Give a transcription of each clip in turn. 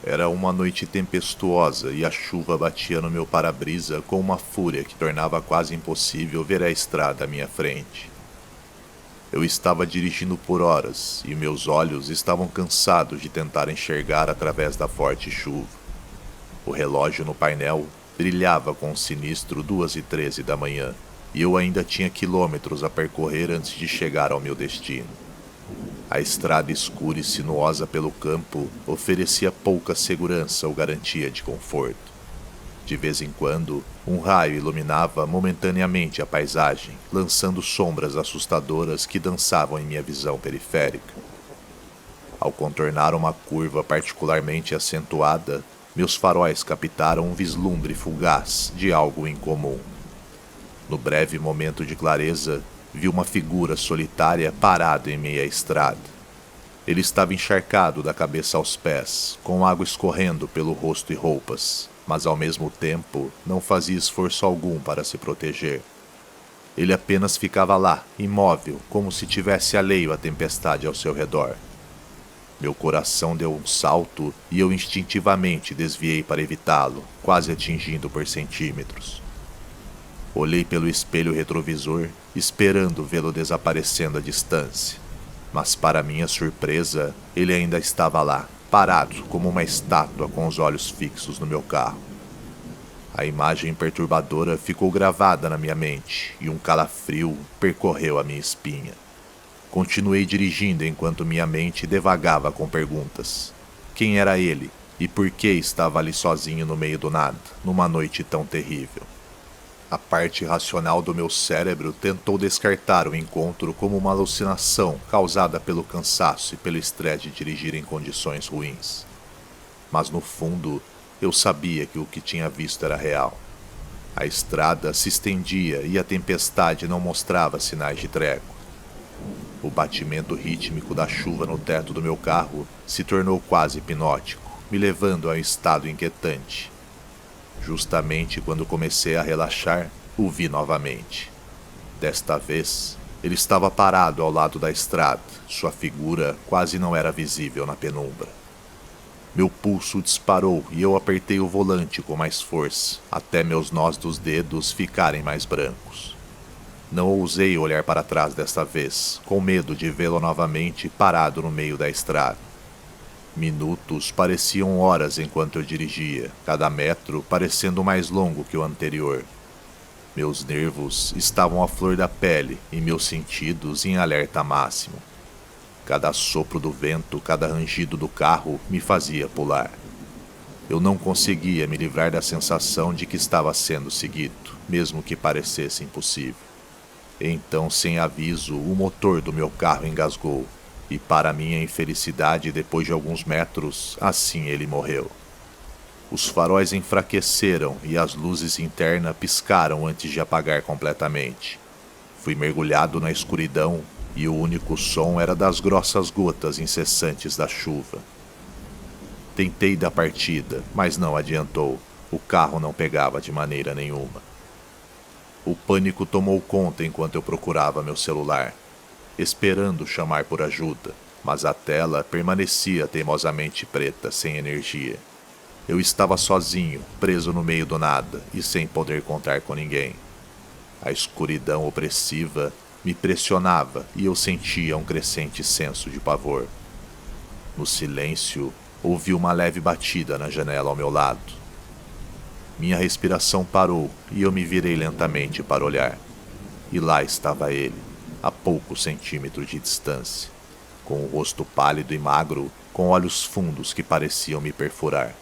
Era uma noite tempestuosa e a chuva batia no meu para-brisa com uma fúria que tornava quase impossível ver a estrada à minha frente. Eu estava dirigindo por horas e meus olhos estavam cansados de tentar enxergar através da forte chuva. O relógio no painel brilhava com um sinistro 2h13 da manhã e eu ainda tinha quilômetros a percorrer antes de chegar ao meu destino. A estrada escura e sinuosa pelo campo oferecia pouca segurança ou garantia de conforto. De vez em quando, um raio iluminava momentaneamente a paisagem, lançando sombras assustadoras que dançavam em minha visão periférica. Ao contornar uma curva particularmente acentuada, meus faróis captaram um vislumbre fugaz de algo incomum. No breve momento de clareza, vi uma figura solitária parada em meio à estrada. Ele estava encharcado da cabeça aos pés, com água escorrendo pelo rosto e roupas, mas ao mesmo tempo não fazia esforço algum para se proteger. Ele apenas ficava lá, imóvel, como se tivesse alheio à tempestade ao seu redor. Meu coração deu um salto e eu instintivamente desviei para evitá-lo, quase atingindo por centímetros. Olhei pelo espelho retrovisor, esperando vê-lo desaparecendo à distância. Mas, para minha surpresa, ele ainda estava lá, parado como uma estátua com os olhos fixos no meu carro. A imagem perturbadora ficou gravada na minha mente e um calafrio percorreu a minha espinha. Continuei dirigindo enquanto minha mente devagava com perguntas. Quem era ele e por que estava ali sozinho no meio do nada, numa noite tão terrível? A parte racional do meu cérebro tentou descartar o encontro como uma alucinação causada pelo cansaço e pelo estresse de dirigir em condições ruins. Mas no fundo, eu sabia que o que tinha visto era real. A estrada se estendia e a tempestade não mostrava sinais de trégua. O batimento rítmico da chuva no teto do meu carro se tornou quase hipnótico, me levando a um estado inquietante. Justamente quando comecei a relaxar, o vi novamente. Desta vez, ele estava parado ao lado da estrada, sua figura quase não era visível na penumbra. Meu pulso disparou e eu apertei o volante com mais força, até meus nós dos dedos ficarem mais brancos. Não ousei olhar para trás desta vez, com medo de vê-lo novamente parado no meio da estrada. Minutos pareciam horas enquanto eu dirigia, cada metro parecendo mais longo que o anterior. Meus nervos estavam à flor da pele e meus sentidos em alerta máximo. Cada sopro do vento, cada rangido do carro me fazia pular. Eu não conseguia me livrar da sensação de que estava sendo seguido, mesmo que parecesse impossível. Então, sem aviso, o motor do meu carro engasgou. E para minha infelicidade, depois de alguns metros, assim ele morreu. Os faróis enfraqueceram e as luzes internas piscaram antes de apagar completamente. Fui mergulhado na escuridão e o único som era das grossas gotas incessantes da chuva. Tentei dar partida, mas não adiantou. O carro não pegava de maneira nenhuma. O pânico tomou conta enquanto eu procurava meu celular, esperando chamar por ajuda, mas a tela permanecia teimosamente preta, sem energia. Eu estava sozinho, preso no meio do nada e sem poder contar com ninguém. A escuridão opressiva me pressionava e eu sentia um crescente senso de pavor. No silêncio, ouvi uma leve batida na janela ao meu lado. Minha respiração parou e eu me virei lentamente para olhar. E lá estava ele, a poucos centímetros de distância, com o rosto pálido e magro, com olhos fundos que pareciam me perfurar.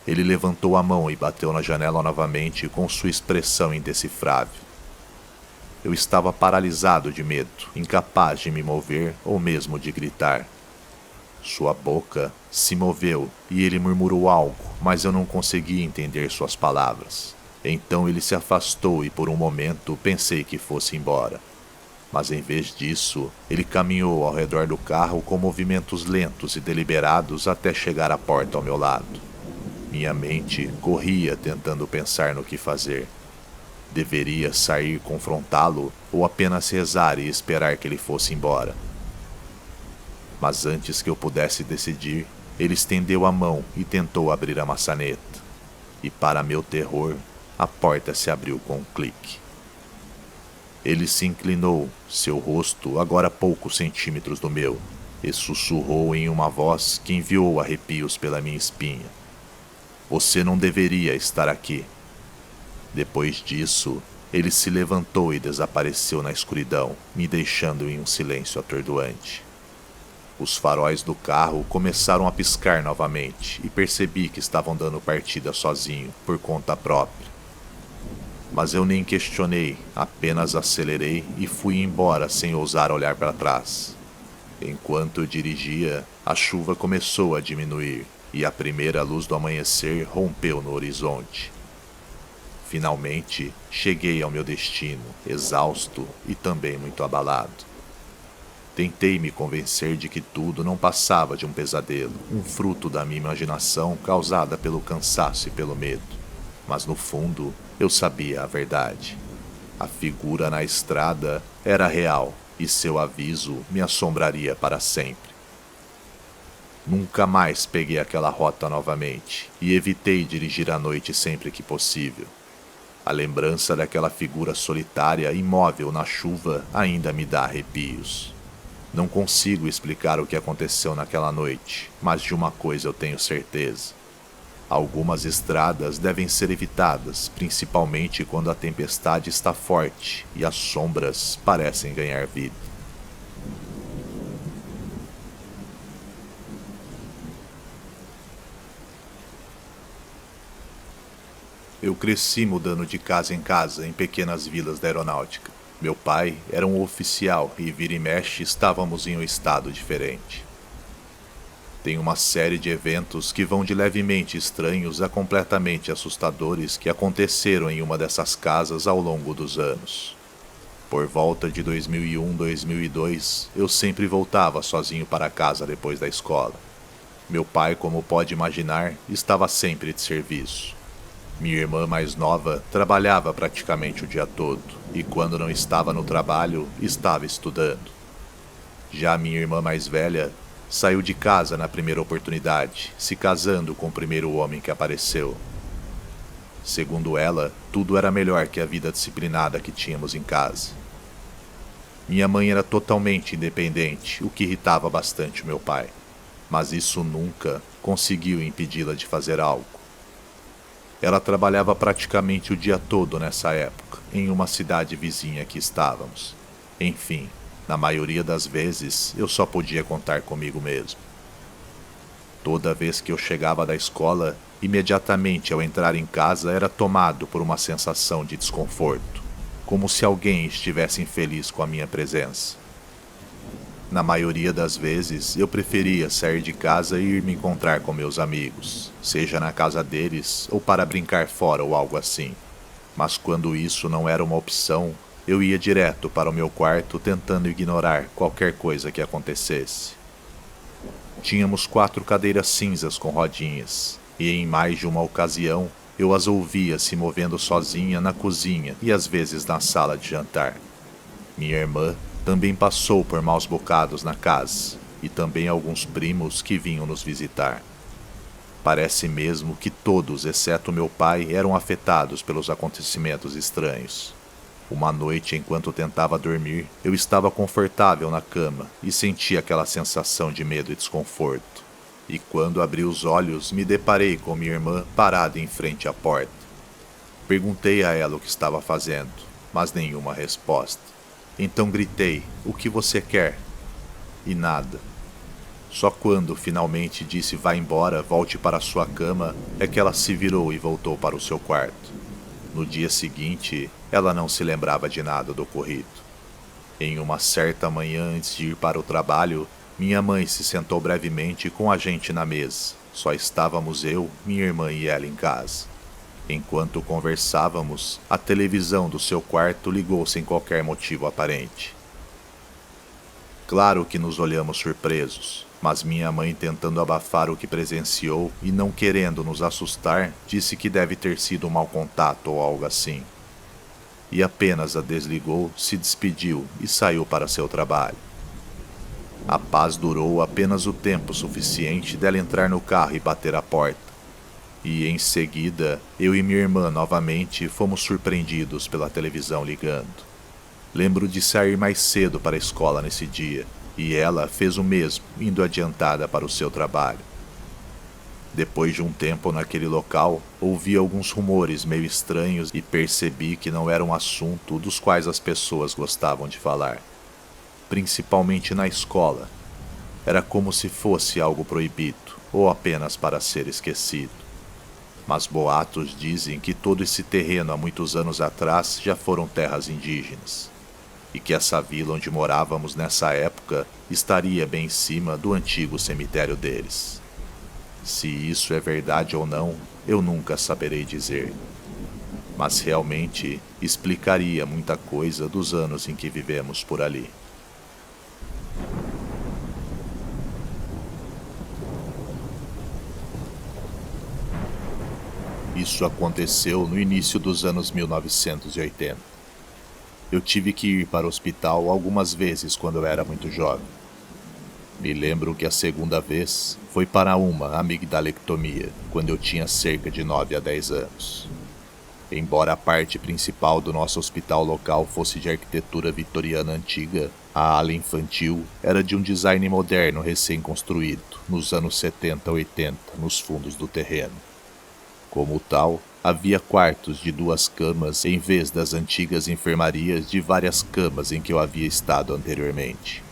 Ele levantou a mão e bateu na janela novamente com sua expressão indecifrável. Eu estava paralisado de medo, incapaz de me mover ou mesmo de gritar. Sua boca se moveu e ele murmurou algo, mas eu não conseguia entender suas palavras. Então ele se afastou e por um momento pensei que fosse embora. Mas em vez disso, ele caminhou ao redor do carro com movimentos lentos e deliberados até chegar à porta ao meu lado. Minha mente corria tentando pensar no que fazer. Deveria sair confrontá-lo ou apenas rezar e esperar que ele fosse embora? Mas antes que eu pudesse decidir, Ele estendeu a mão e tentou abrir a maçaneta. E para meu terror, a porta se abriu com um clique. Ele se inclinou, seu rosto agora a poucos centímetros do meu, e sussurrou em uma voz que enviou arrepios pela minha espinha. Você não deveria estar aqui. Depois disso, ele se levantou e desapareceu na escuridão, me deixando em um silêncio atordoante. Os faróis do carro começaram a piscar novamente e percebi que estavam dando partida sozinho, por conta própria. Mas eu nem questionei, apenas acelerei e fui embora sem ousar olhar para trás. Enquanto eu dirigia, a chuva começou a diminuir e a primeira luz do amanhecer rompeu no horizonte. Finalmente, cheguei ao meu destino, exausto e também muito abalado. Tentei me convencer de que tudo não passava de um pesadelo, um fruto da minha imaginação causada pelo cansaço e pelo medo. Mas no fundo, eu sabia a verdade. A figura na estrada era real e seu aviso me assombraria para sempre. Nunca mais peguei aquela rota novamente e evitei dirigir à noite sempre que possível. A lembrança daquela figura solitária, imóvel na chuva, ainda me dá arrepios. Não consigo explicar o que aconteceu naquela noite, mas de uma coisa eu tenho certeza. Algumas estradas devem ser evitadas, principalmente quando a tempestade está forte e as sombras parecem ganhar vida. Eu cresci mudando de casa em pequenas vilas da aeronáutica. Meu pai era um oficial e vira e mexe estávamos em um estado diferente. Tem uma série de eventos que vão de levemente estranhos a completamente assustadores que aconteceram em uma dessas casas ao longo dos anos. Por volta de 2001, 2002, eu sempre voltava sozinho para casa depois da escola. Meu pai, como pode imaginar, estava sempre de serviço. Minha irmã mais nova trabalhava praticamente o dia todo, e quando não estava no trabalho, estava estudando. Já minha irmã mais velha saiu de casa na primeira oportunidade, se casando com o primeiro homem que apareceu. Segundo ela, tudo era melhor que a vida disciplinada que tínhamos em casa. Minha mãe era totalmente independente, o que irritava bastante o meu pai, mas isso nunca conseguiu impedi-la de fazer algo. Ela trabalhava praticamente o dia todo nessa época, em uma cidade vizinha que estávamos. Enfim, na maioria das vezes, eu só podia contar comigo mesmo. Toda vez que eu chegava da escola, imediatamente ao entrar em casa era tomado por uma sensação de desconforto, como se alguém estivesse infeliz com a minha presença. Na maioria das vezes, eu preferia sair de casa e ir me encontrar com meus amigos, seja na casa deles ou para brincar fora ou algo assim. Mas quando isso não era uma opção, eu ia direto para o meu quarto tentando ignorar qualquer coisa que acontecesse. Tínhamos 4 cadeiras cinzas com rodinhas, e em mais de uma ocasião eu as ouvia se movendo sozinha na cozinha e às vezes na sala de jantar. Minha irmã também passou por maus bocados na casa, e também alguns primos que vinham nos visitar. Parece mesmo que todos, exceto meu pai, eram afetados pelos acontecimentos estranhos. Uma noite, enquanto tentava dormir, eu estava confortável na cama e senti aquela sensação de medo e desconforto. E quando abri os olhos, me deparei com minha irmã parada em frente à porta. Perguntei a ela o que estava fazendo, mas nenhuma resposta. Então gritei, "O que você quer?" E nada. Só quando finalmente disse vá embora, volte para sua cama, é que ela se virou e voltou para o seu quarto. No dia seguinte, ela não se lembrava de nada do ocorrido. Em uma certa manhã antes de ir para o trabalho, minha mãe se sentou brevemente com a gente na mesa. Só estávamos eu, minha irmã e ela em casa. Enquanto conversávamos, a televisão do seu quarto ligou sem qualquer motivo aparente. Claro que nos olhamos surpresos, mas minha mãe, tentando abafar o que presenciou e não querendo nos assustar, disse que deve ter sido um mau contato ou algo assim. E apenas a desligou, se despediu e saiu para seu trabalho. A paz durou apenas o tempo suficiente dela entrar no carro e bater a porta. E em seguida, eu e minha irmã novamente fomos surpreendidos pela televisão ligando. Lembro de sair mais cedo para a escola nesse dia, e ela fez o mesmo, indo adiantada para o seu trabalho. Depois de um tempo naquele local, ouvi alguns rumores meio estranhos e percebi que não era um assunto dos quais as pessoas gostavam de falar. Principalmente na escola. Era como se fosse algo proibido, ou apenas para ser esquecido. Mas boatos dizem que todo esse terreno há muitos anos atrás já foram terras indígenas, e que essa vila onde morávamos nessa época estaria bem em cima do antigo cemitério deles. Se isso é verdade ou não, eu nunca saberei dizer. Mas realmente explicaria muita coisa dos anos em que vivemos por ali. Isso aconteceu no início dos anos 1980. Eu tive que ir para o hospital algumas vezes quando eu era muito jovem. Me lembro que a segunda vez foi para uma amigdalectomia, quando eu tinha cerca de 9 a 10 anos. Embora a parte principal do nosso hospital local fosse de arquitetura vitoriana antiga, a ala infantil era de um design moderno recém-construído, nos anos 70 a 80, nos fundos do terreno. Como tal, havia quartos de 2 camas em vez das antigas enfermarias de várias camas em que eu havia estado anteriormente.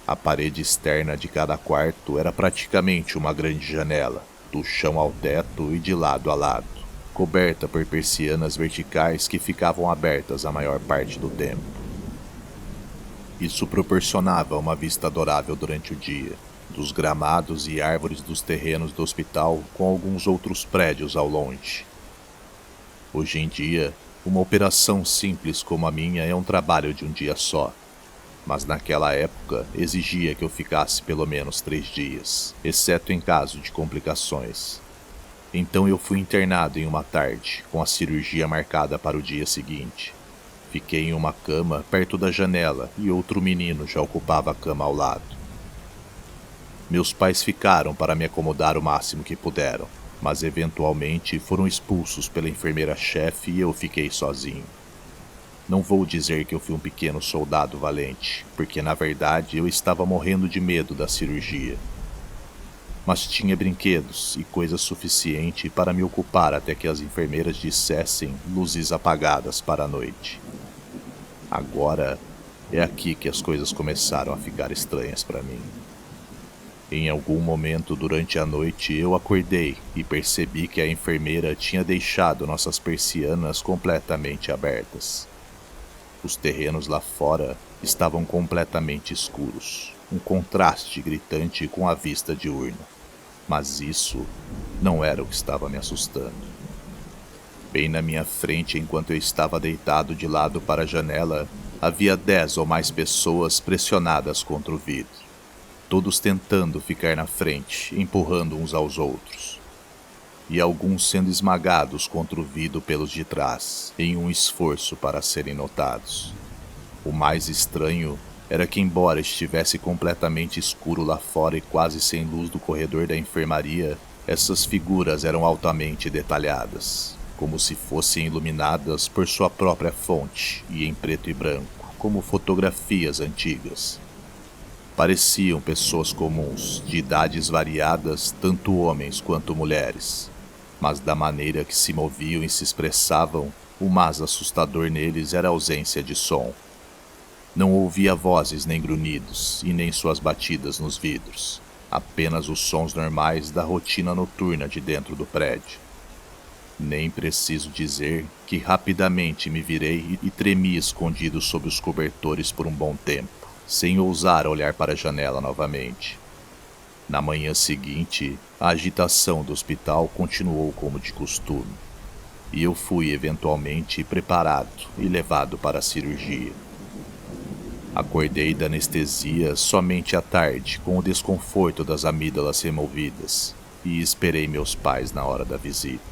A parede externa de cada quarto era praticamente uma grande janela, do chão ao teto e de lado a lado, coberta por persianas verticais que ficavam abertas a maior parte do tempo. Isso proporcionava uma vista adorável durante o dia, dos gramados e árvores dos terrenos do hospital com alguns outros prédios ao longe. Hoje em dia, uma operação simples como a minha é um trabalho de um dia só, mas naquela época exigia que eu ficasse pelo menos 3 dias, exceto em caso de complicações. Então eu fui internado em uma tarde, com a cirurgia marcada para o dia seguinte. Fiquei em uma cama perto da janela e outro menino já ocupava a cama ao lado. Meus pais ficaram para me acomodar o máximo que puderam, mas eventualmente foram expulsos pela enfermeira-chefe e eu fiquei sozinho. Não vou dizer que eu fui um pequeno soldado valente, porque na verdade eu estava morrendo de medo da cirurgia. Mas tinha brinquedos e coisa suficiente para me ocupar até que as enfermeiras dissessem luzes apagadas para a noite. Agora é aqui que as coisas começaram a ficar estranhas para mim. Em algum momento durante a noite eu acordei e percebi que a enfermeira tinha deixado nossas persianas completamente abertas. Os terrenos lá fora estavam completamente escuros, um contraste gritante com a vista diurna. Mas isso não era o que estava me assustando. Bem na minha frente, enquanto eu estava deitado de lado para a janela, havia 10 ou mais pessoas pressionadas contra o vidro, todos tentando ficar na frente, empurrando uns aos outros. E alguns sendo esmagados contra o vidro pelos de trás, em um esforço para serem notados. O mais estranho era que, embora estivesse completamente escuro lá fora e quase sem luz do corredor da enfermaria, essas figuras eram altamente detalhadas, como se fossem iluminadas por sua própria fonte e em preto e branco, como fotografias antigas. Pareciam pessoas comuns, de idades variadas, tanto homens quanto mulheres. Mas da maneira que se moviam e se expressavam, o mais assustador neles era a ausência de som. Não ouvia vozes nem grunhidos, e nem suas batidas nos vidros, apenas os sons normais da rotina noturna de dentro do prédio. Nem preciso dizer que rapidamente me virei e tremi escondido sob os cobertores por um bom tempo, sem ousar olhar para a janela novamente. Na manhã seguinte, a agitação do hospital continuou como de costume, e eu fui eventualmente preparado e levado para a cirurgia. Acordei da anestesia somente à tarde, com o desconforto das amígdalas removidas, e esperei meus pais na hora da visita.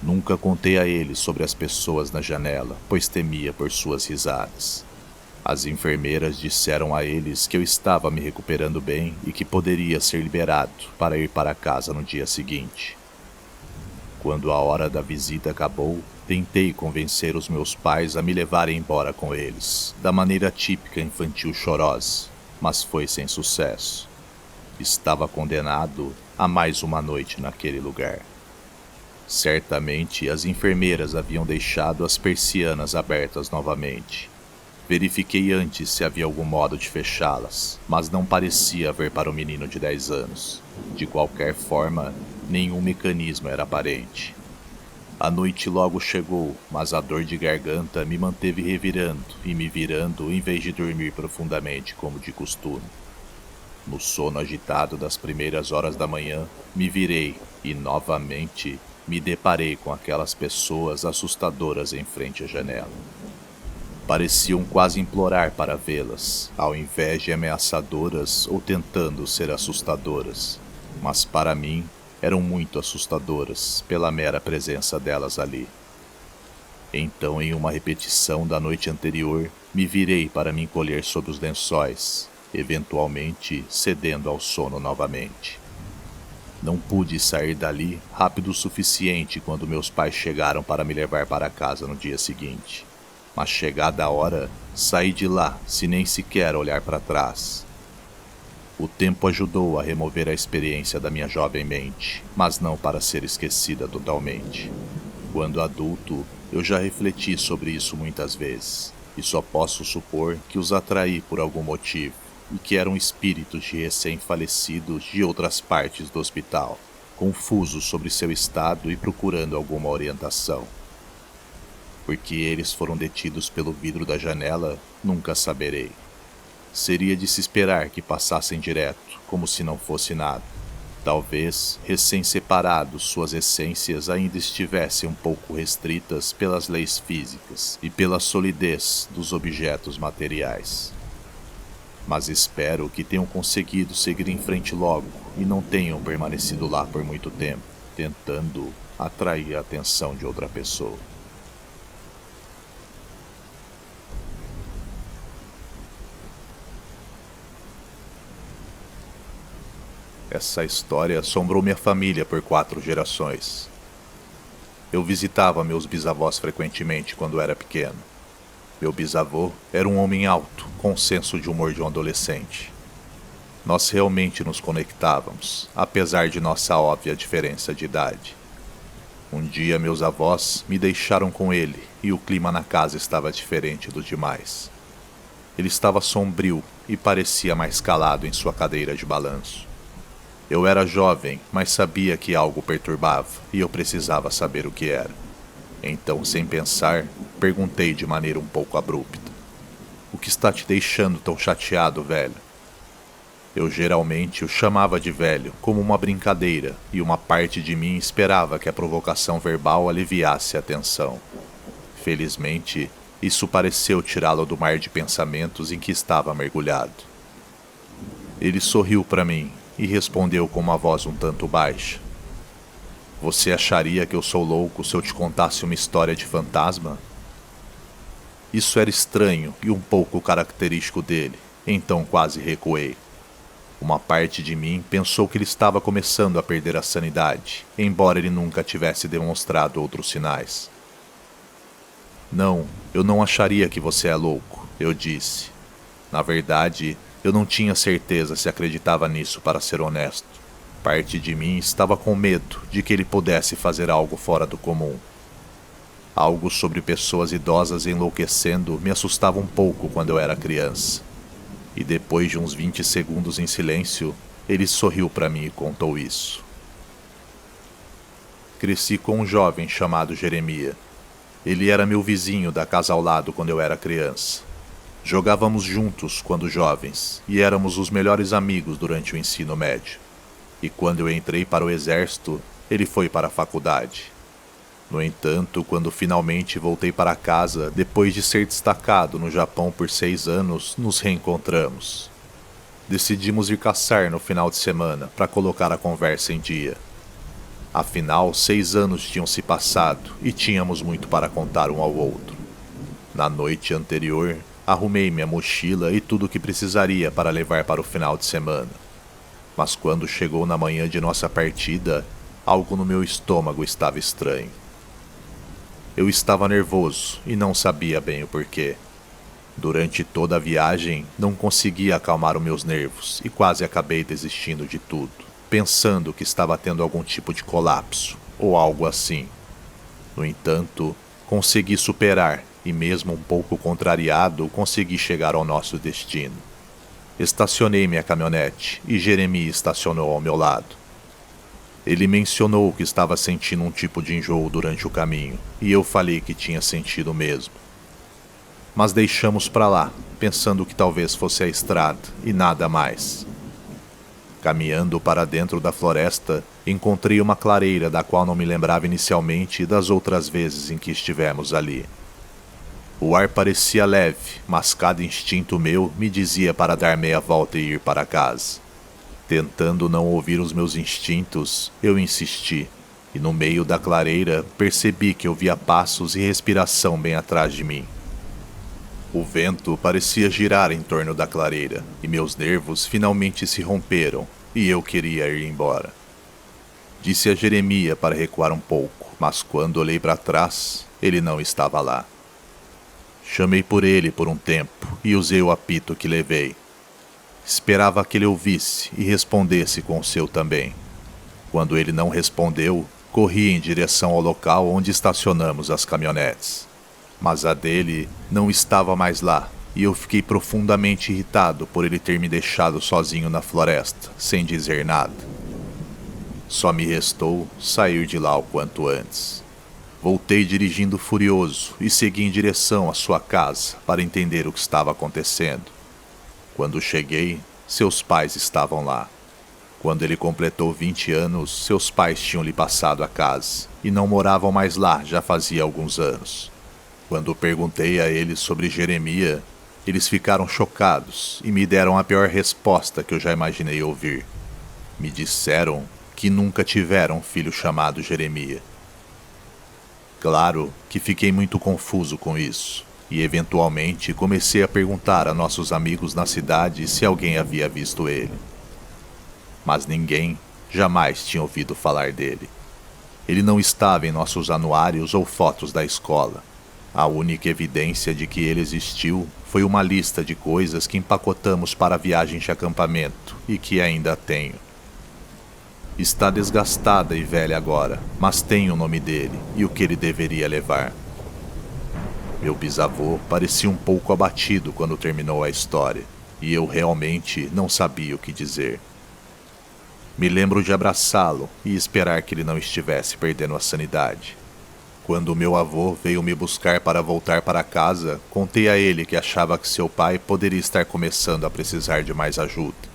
Nunca contei a eles sobre as pessoas na janela, pois temia por suas risadas. As enfermeiras disseram a eles que eu estava me recuperando bem e que poderia ser liberado para ir para casa no dia seguinte. Quando a hora da visita acabou, tentei convencer os meus pais a me levarem embora com eles, da maneira típica infantil chorosa, mas foi sem sucesso. Estava condenado a mais uma noite naquele lugar. Certamente as enfermeiras haviam deixado as persianas abertas novamente. Verifiquei antes se havia algum modo de fechá-las, mas não parecia haver para o menino de 10 anos. De qualquer forma, nenhum mecanismo era aparente. A noite logo chegou, mas a dor de garganta me manteve revirando e me virando em vez de dormir profundamente como de costume. No sono agitado das primeiras horas da manhã, me virei e, novamente, me deparei com aquelas pessoas assustadoras em frente à janela. Pareciam quase implorar para vê-las, ao invés de ameaçadoras ou tentando ser assustadoras. Mas para mim, eram muito assustadoras pela mera presença delas ali. Então, em uma repetição da noite anterior, me virei para me encolher sob os lençóis, eventualmente cedendo ao sono novamente. Não pude sair dali rápido o suficiente quando meus pais chegaram para me levar para casa no dia seguinte. Mas chegada a hora, saí de lá sem nem sequer olhar para trás. O tempo ajudou a remover a experiência da minha jovem mente, mas não para ser esquecida totalmente. Quando adulto, eu já refleti sobre isso muitas vezes, e só posso supor que os atraí por algum motivo, e que eram espíritos de recém-falecidos de outras partes do hospital, confusos sobre seu estado e procurando alguma orientação. Porque eles foram detidos pelo vidro da janela, nunca saberei. Seria de se esperar que passassem direto, como se não fosse nada. Talvez, recém-separados, suas essências ainda estivessem um pouco restritas pelas leis físicas e pela solidez dos objetos materiais. Mas espero que tenham conseguido seguir em frente logo e não tenham permanecido lá por muito tempo, tentando atrair a atenção de outra pessoa. Essa história assombrou minha família por 4 gerações. Eu visitava meus bisavós frequentemente quando era pequeno. Meu bisavô era um homem alto, com senso de humor de um adolescente. Nós realmente nos conectávamos, apesar de nossa óbvia diferença de idade. Um dia meus avós me deixaram com ele e o clima na casa estava diferente dos demais. Ele estava sombrio e parecia mais calado em sua cadeira de balanço. Eu era jovem, mas sabia que algo perturbava e eu precisava saber o que era. Então, sem pensar, perguntei de maneira um pouco abrupta: "O que está te deixando tão chateado, velho?" Eu geralmente o chamava de velho como uma brincadeira e uma parte de mim esperava que a provocação verbal aliviasse a tensão. Felizmente, isso pareceu tirá-lo do mar de pensamentos em que estava mergulhado. Ele sorriu para mim e respondeu com uma voz um tanto baixa: "Você acharia que eu sou louco se eu te contasse uma história de fantasma?" Isso era estranho e um pouco característico dele, então quase recuei. Uma parte de mim pensou que ele estava começando a perder a sanidade, embora ele nunca tivesse demonstrado outros sinais. "Não, eu não acharia que você é louco", eu disse. Na verdade, eu não tinha certeza se acreditava nisso, para ser honesto. Parte de mim estava com medo de que ele pudesse fazer algo fora do comum. Algo sobre pessoas idosas enlouquecendo me assustava um pouco quando eu era criança. E depois de uns 20 segundos em silêncio, ele sorriu para mim e contou isso. Cresci com um jovem chamado Jeremias. Ele era meu vizinho da casa ao lado quando eu era criança. Jogávamos juntos quando jovens e éramos os melhores amigos durante o ensino médio. E quando eu entrei para o exército, ele foi para a faculdade. No entanto, quando finalmente voltei para casa, depois de ser destacado no Japão por 6 anos, nos reencontramos. Decidimos ir caçar no final de semana para colocar a conversa em dia. Afinal, 6 anos tinham se passado e tínhamos muito para contar um ao outro. Na noite anterior, Arrumei minha mochila e tudo o que precisaria para levar para o final de semana. Mas quando chegou na manhã de nossa partida, algo no meu estômago estava estranho. Eu estava nervoso e não sabia bem o porquê. Durante toda a viagem, não conseguia acalmar os meus nervos e quase acabei desistindo de tudo, pensando que estava tendo algum tipo de colapso ou algo assim. No entanto, consegui superar e, mesmo um pouco contrariado, consegui chegar ao nosso destino. Estacionei minha caminhonete e Jeremy estacionou ao meu lado. Ele mencionou que estava sentindo um tipo de enjoo durante o caminho e eu falei que tinha sentido mesmo. Mas deixamos para lá, pensando que talvez fosse a estrada e nada mais. Caminhando para dentro da floresta, encontrei uma clareira da qual não me lembrava inicialmente das outras vezes em que estivemos ali. O ar parecia leve, mas cada instinto meu me dizia para dar meia volta e ir para casa. Tentando não ouvir os meus instintos, eu insisti, e no meio da clareira percebi que ouvia passos e respiração bem atrás de mim. O vento parecia girar em torno da clareira, e meus nervos finalmente se romperam, e eu queria ir embora. Disse a Jeremia para recuar um pouco, mas quando olhei para trás, ele não estava lá. Chamei por ele por um tempo e usei o apito que levei. Esperava que ele ouvisse e respondesse com o seu também. Quando ele não respondeu, corri em direção ao local onde estacionamos as caminhonetes. Mas a dele não estava mais lá, e eu fiquei profundamente irritado por ele ter me deixado sozinho na floresta, sem dizer nada. Só me restou sair de lá o quanto antes. Voltei dirigindo furioso e segui em direção à sua casa para entender o que estava acontecendo. Quando cheguei, seus pais estavam lá. Quando ele completou 20 anos, seus pais tinham lhe passado a casa e não moravam mais lá já fazia alguns anos. Quando perguntei a eles sobre Jeremia, eles ficaram chocados e me deram a pior resposta que eu já imaginei ouvir. Me disseram que nunca tiveram um filho chamado Jeremia. Claro que fiquei muito confuso com isso, e eventualmente comecei a perguntar a nossos amigos na cidade se alguém havia visto ele. Mas ninguém jamais tinha ouvido falar dele. Ele não estava em nossos anuários ou fotos da escola. A única evidência de que ele existiu foi uma lista de coisas que empacotamos para a viagem de acampamento e que ainda tenho. Está desgastada e velha agora, mas tem o nome dele e o que ele deveria levar. Meu bisavô parecia um pouco abatido quando terminou a história, e eu realmente não sabia o que dizer. Me lembro de abraçá-lo e esperar que ele não estivesse perdendo a sanidade. Quando meu avô veio me buscar para voltar para casa, contei a ele que achava que seu pai poderia estar começando a precisar de mais ajuda.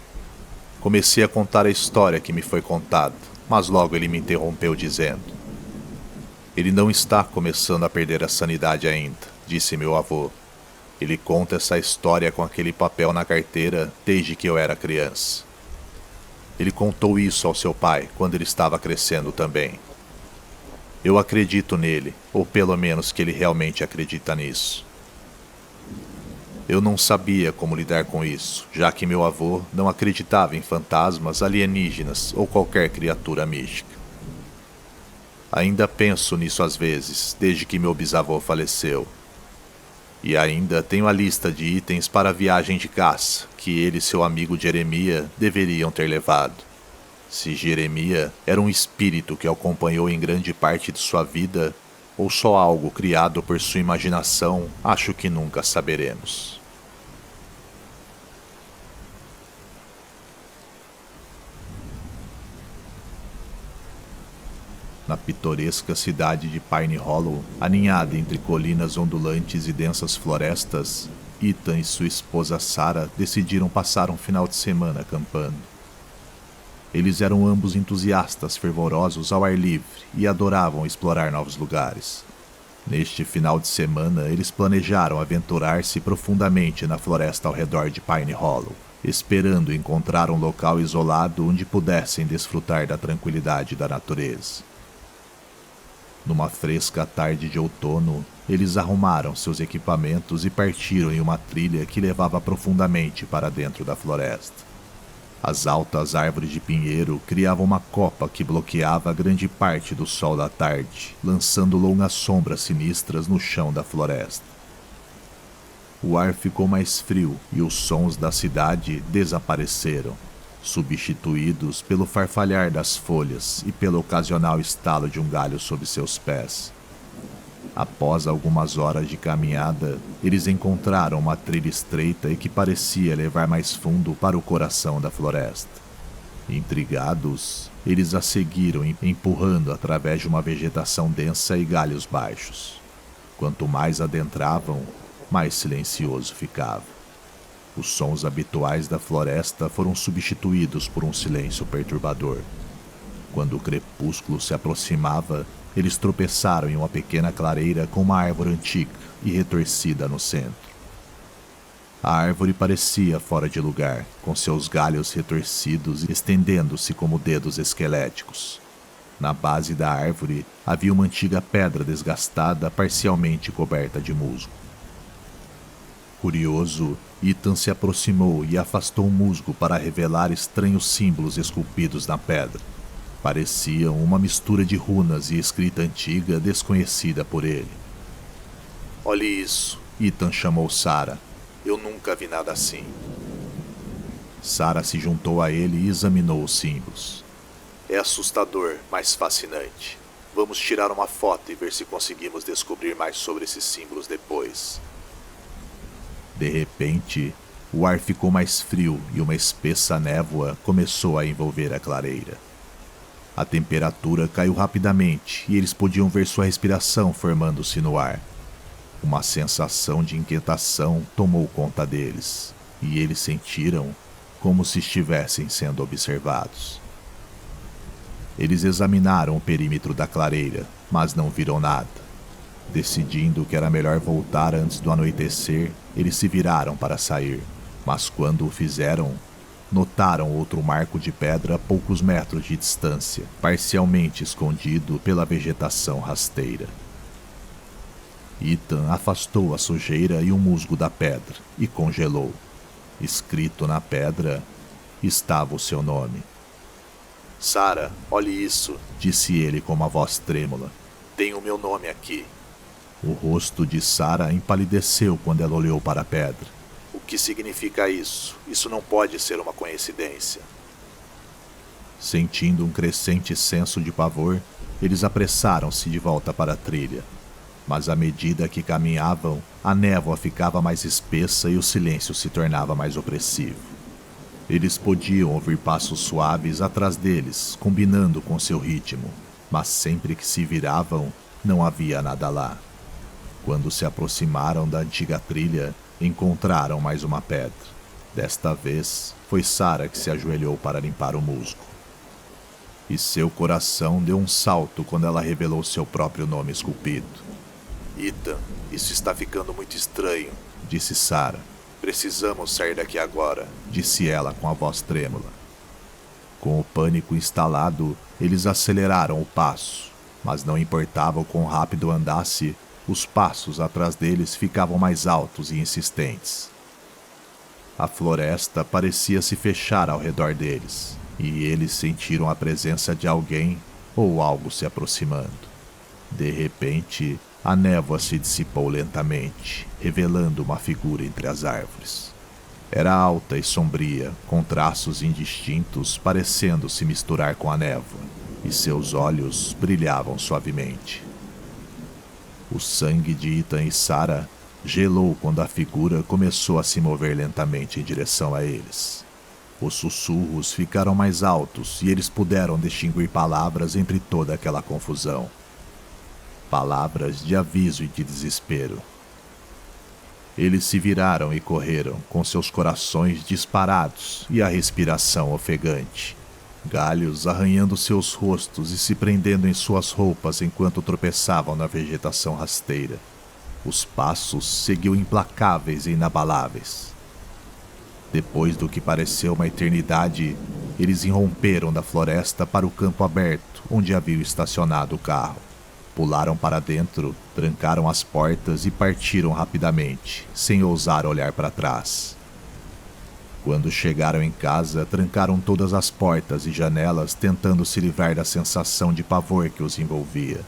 Comecei a contar a história que me foi contada, mas logo ele me interrompeu dizendo: "Ele não está começando a perder a sanidade ainda", disse meu avô. "Ele conta essa história com aquele papel na carteira desde que eu era criança. Ele contou isso ao seu pai quando ele estava crescendo também. Eu acredito nele, ou pelo menos que ele realmente acredita nisso." Eu não sabia como lidar com isso, já que meu avô não acreditava em fantasmas, alienígenas ou qualquer criatura mística. Ainda penso nisso às vezes, desde que meu bisavô faleceu. E ainda tenho a lista de itens para a viagem de caça, que ele e seu amigo Jeremia deveriam ter levado. Se Jeremia era um espírito que o acompanhou em grande parte de sua vida, ou só algo criado por sua imaginação, acho que nunca saberemos. Na pitoresca cidade de Pine Hollow, aninhada entre colinas ondulantes e densas florestas, Ethan e sua esposa Sarah decidiram passar um final de semana acampando. Eles eram ambos entusiastas fervorosos ao ar livre e adoravam explorar novos lugares. Neste final de semana, eles planejaram aventurar-se profundamente na floresta ao redor de Pine Hollow, esperando encontrar um local isolado onde pudessem desfrutar da tranquilidade da natureza. Numa fresca tarde de outono, eles arrumaram seus equipamentos e partiram em uma trilha que levava profundamente para dentro da floresta. As altas árvores de pinheiro criavam uma copa que bloqueava grande parte do sol da tarde, lançando longas sombras sinistras no chão da floresta. O ar ficou mais frio e os sons da cidade desapareceram, substituídos pelo farfalhar das folhas e pelo ocasional estalo de um galho sob seus pés. Após algumas horas de caminhada, eles encontraram uma trilha estreita e que parecia levar mais fundo para o coração da floresta. Intrigados, eles a seguiram empurrando através de uma vegetação densa e galhos baixos. Quanto mais adentravam, mais silencioso ficava. Os sons habituais da floresta foram substituídos por um silêncio perturbador. Quando o crepúsculo se aproximava, eles tropeçaram em uma pequena clareira com uma árvore antiga e retorcida no centro. A árvore parecia fora de lugar, com seus galhos retorcidos estendendo-se como dedos esqueléticos. Na base da árvore havia uma antiga pedra desgastada, parcialmente coberta de musgo. Curioso, Ethan se aproximou e afastou o musgo para revelar estranhos símbolos esculpidos na pedra. Pareciam uma mistura de runas e escrita antiga desconhecida por ele. Olhe isso, Ethan chamou Sarah. Eu nunca vi nada assim. Sarah se juntou a ele e examinou os símbolos. É assustador, mas fascinante. Vamos tirar uma foto e ver se conseguimos descobrir mais sobre esses símbolos depois. De repente, o ar ficou mais frio e uma espessa névoa começou a envolver a clareira. A temperatura caiu rapidamente e eles podiam ver sua respiração formando-se no ar. Uma sensação de inquietação tomou conta deles, e eles sentiram como se estivessem sendo observados. Eles examinaram o perímetro da clareira, mas não viram nada. Decidindo que era melhor voltar antes do anoitecer, eles se viraram para sair, mas quando o fizeram, notaram outro marco de pedra a poucos metros de distância, parcialmente escondido pela vegetação rasteira. Ethan afastou a sujeira e o musgo da pedra e congelou. Escrito na pedra estava o seu nome. Sarah, olhe isso, disse ele com uma voz trêmula. Tem o meu nome aqui. O rosto de Sarah empalideceu quando ela olhou para a pedra. O que significa isso? Isso não pode ser uma coincidência. Sentindo um crescente senso de pavor, eles apressaram-se de volta para a trilha. Mas à medida que caminhavam, a névoa ficava mais espessa e o silêncio se tornava mais opressivo. Eles podiam ouvir passos suaves atrás deles, combinando com seu ritmo, mas sempre que se viravam, não havia nada lá. Quando se aproximaram da antiga trilha, encontraram mais uma pedra. Desta vez, foi Sarah que se ajoelhou para limpar o musgo. E seu coração deu um salto quando ela revelou seu próprio nome esculpido. Ethan, isso está ficando muito estranho, disse Sarah. Precisamos sair daqui agora, disse ela com a voz trêmula. Com o pânico instalado, eles aceleraram o passo, mas não importava o quão rápido andasse, os passos atrás deles ficavam mais altos e insistentes. A floresta parecia se fechar ao redor deles, e eles sentiram a presença de alguém ou algo se aproximando. De repente, a névoa se dissipou lentamente, revelando uma figura entre as árvores. Era alta e sombria, com traços indistintos parecendo se misturar com a névoa, e seus olhos brilhavam suavemente. O sangue de Ethan e Sarah gelou quando a figura começou a se mover lentamente em direção a eles. Os sussurros ficaram mais altos e eles puderam distinguir palavras entre toda aquela confusão. Palavras de aviso e de desespero. Eles se viraram e correram, com seus corações disparados e a respiração ofegante. Galhos arranhando seus rostos e se prendendo em suas roupas enquanto tropeçavam na vegetação rasteira. Os passos seguiam implacáveis e inabaláveis. Depois do que pareceu uma eternidade, eles irromperam da floresta para o campo aberto onde haviam estacionado o carro. Pularam para dentro, trancaram as portas e partiram rapidamente, sem ousar olhar para trás. Quando chegaram em casa, trancaram todas as portas e janelas, tentando se livrar da sensação de pavor que os envolvia.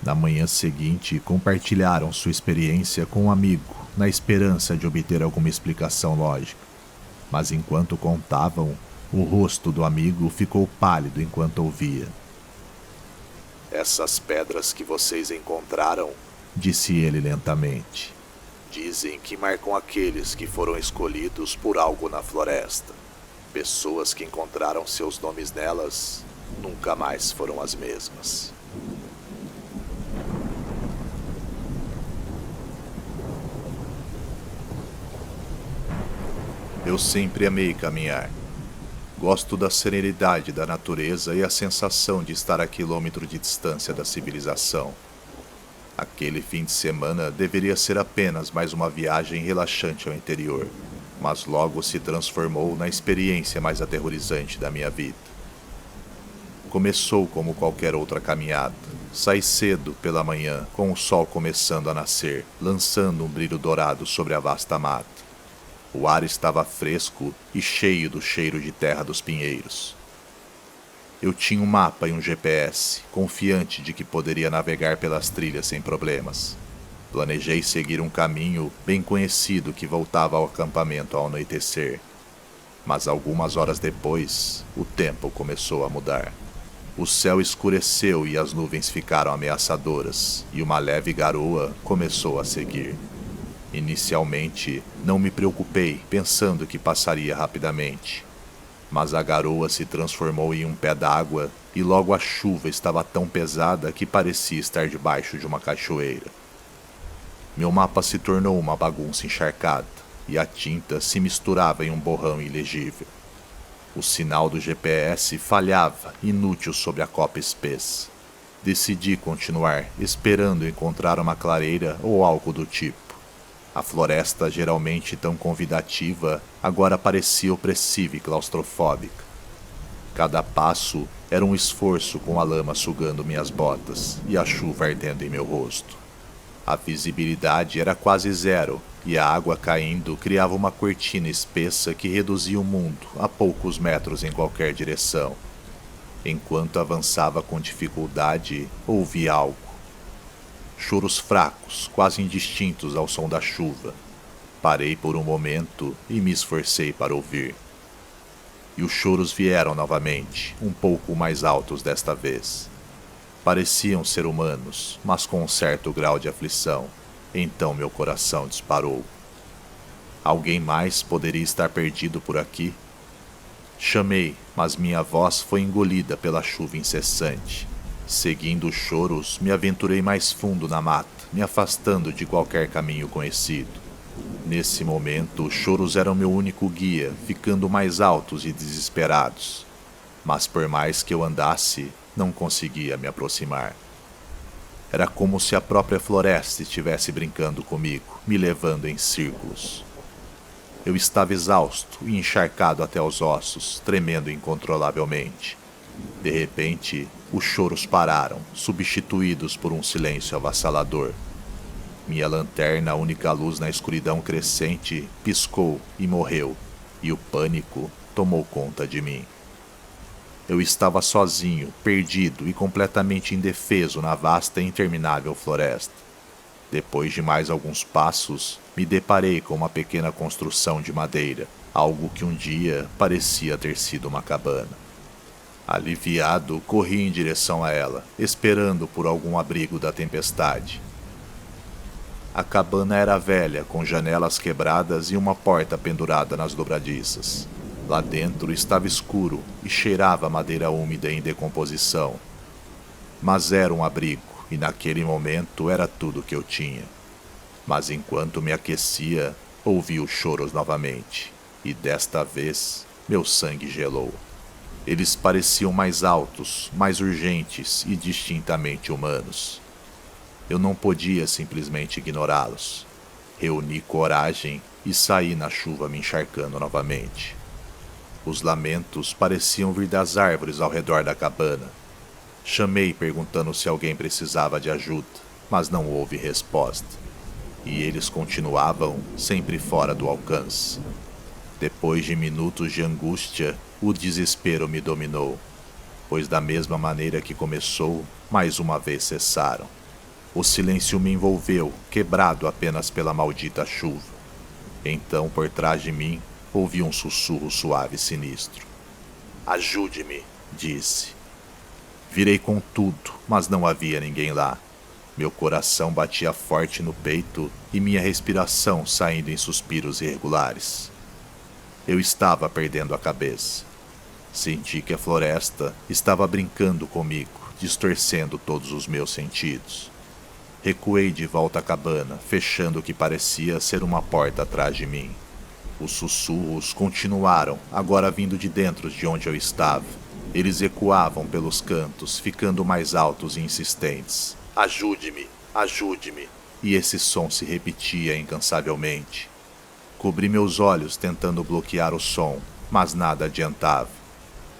Na manhã seguinte, compartilharam sua experiência com um amigo, na esperança de obter alguma explicação lógica. Mas enquanto contavam, o rosto do amigo ficou pálido enquanto ouvia. Essas pedras que vocês encontraram, disse ele lentamente, dizem que marcam aqueles que foram escolhidos por algo na floresta. Pessoas que encontraram seus nomes nelas nunca mais foram as mesmas. Eu sempre amei caminhar. Gosto da serenidade da natureza e a sensação de estar a quilômetro de distância da civilização. Aquele fim de semana deveria ser apenas mais uma viagem relaxante ao interior, mas logo se transformou na experiência mais aterrorizante da minha vida. Começou como qualquer outra caminhada. Saí cedo pela manhã, com o sol começando a nascer, lançando um brilho dourado sobre a vasta mata. O ar estava fresco e cheio do cheiro de terra dos pinheiros. Eu tinha um mapa e um GPS, confiante de que poderia navegar pelas trilhas sem problemas. Planejei seguir um caminho bem conhecido que voltava ao acampamento ao anoitecer. Mas algumas horas depois, o tempo começou a mudar. O céu escureceu e as nuvens ficaram ameaçadoras, e uma leve garoa começou a seguir. Inicialmente, não me preocupei, pensando que passaria rapidamente. Mas a garoa se transformou em um pé d'água e logo a chuva estava tão pesada que parecia estar debaixo de uma cachoeira. Meu mapa se tornou uma bagunça encharcada e a tinta se misturava em um borrão ilegível. O sinal do GPS falhava, inútil sob a copa espessa. Decidi continuar, esperando encontrar uma clareira ou algo do tipo. A floresta, geralmente tão convidativa, agora parecia opressiva e claustrofóbica. Cada passo era um esforço com a lama sugando minhas botas e a chuva ardendo em meu rosto. A visibilidade era quase zero e a água caindo criava uma cortina espessa que reduzia o mundo a poucos metros em qualquer direção. Enquanto avançava com dificuldade, ouvi algo. Choros fracos, quase indistintos ao som da chuva. Parei por um momento e me esforcei para ouvir. E os choros vieram novamente, um pouco mais altos desta vez. Pareciam ser humanos, mas com um certo grau de aflição. Então meu coração disparou. Alguém mais poderia estar perdido por aqui? Chamei, mas minha voz foi engolida pela chuva incessante. Seguindo os choros, me aventurei mais fundo na mata, me afastando de qualquer caminho conhecido. Nesse momento, os choros eram meu único guia, ficando mais altos e desesperados. Mas por mais que eu andasse, não conseguia me aproximar. Era como se a própria floresta estivesse brincando comigo, me levando em círculos. Eu estava exausto e encharcado até os ossos, tremendo incontrolavelmente. De repente, os choros pararam, substituídos por um silêncio avassalador. Minha lanterna, a única luz na escuridão crescente, piscou e morreu, e o pânico tomou conta de mim. Eu estava sozinho, perdido e completamente indefeso na vasta e interminável floresta. Depois de mais alguns passos, me deparei com uma pequena construção de madeira, algo que um dia parecia ter sido uma cabana. Aliviado, corri em direção a ela, esperando por algum abrigo da tempestade. A cabana era velha, com janelas quebradas e uma porta pendurada nas dobradiças. Lá dentro estava escuro e cheirava a madeira úmida em decomposição. Mas era um abrigo, e naquele momento era tudo que eu tinha. Mas enquanto me aquecia, ouvi os choros novamente, e desta vez meu sangue gelou. Eles pareciam mais altos, mais urgentes e distintamente humanos. Eu não podia simplesmente ignorá-los. Reuni coragem e saí na chuva me encharcando novamente. Os lamentos pareciam vir das árvores ao redor da cabana. Chamei perguntando se alguém precisava de ajuda, mas não houve resposta. E eles continuavam sempre fora do alcance. Depois de minutos de angústia, o desespero me dominou, pois da mesma maneira que começou, mais uma vez cessaram. O silêncio me envolveu, quebrado apenas pela maldita chuva. Então, por trás de mim, ouvi um sussurro suave e sinistro. Ajude-me, disse. Virei com tudo, mas não havia ninguém lá. Meu coração batia forte no peito e minha respiração saindo em suspiros irregulares. Eu estava perdendo a cabeça. Senti que a floresta estava brincando comigo, distorcendo todos os meus sentidos. Recuei de volta à cabana, fechando o que parecia ser uma porta atrás de mim. Os sussurros continuaram, agora vindo de dentro de onde eu estava. Eles ecoavam pelos cantos, ficando mais altos e insistentes. Ajude-me, ajude-me. E esse som se repetia incansavelmente. Cobri meus olhos tentando bloquear o som, mas nada adiantava.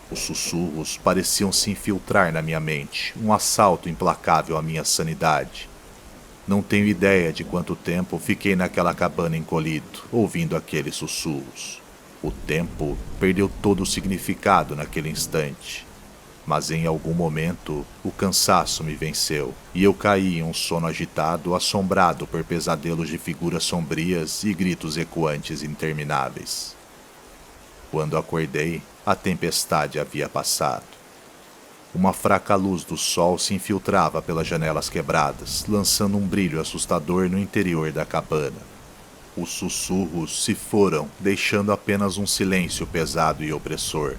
Os sussurros pareciam se infiltrar na minha mente, um assalto implacável à minha sanidade. Não tenho ideia de quanto tempo fiquei naquela cabana encolhido, ouvindo aqueles sussurros. O tempo perdeu todo o significado naquele instante. Mas em algum momento, o cansaço me venceu, e eu caí em um sono agitado, assombrado por pesadelos de figuras sombrias e gritos ecoantes intermináveis. Quando acordei, a tempestade havia passado. Uma fraca luz do sol se infiltrava pelas janelas quebradas, lançando um brilho assustador no interior da cabana. Os sussurros se foram, deixando apenas um silêncio pesado e opressor.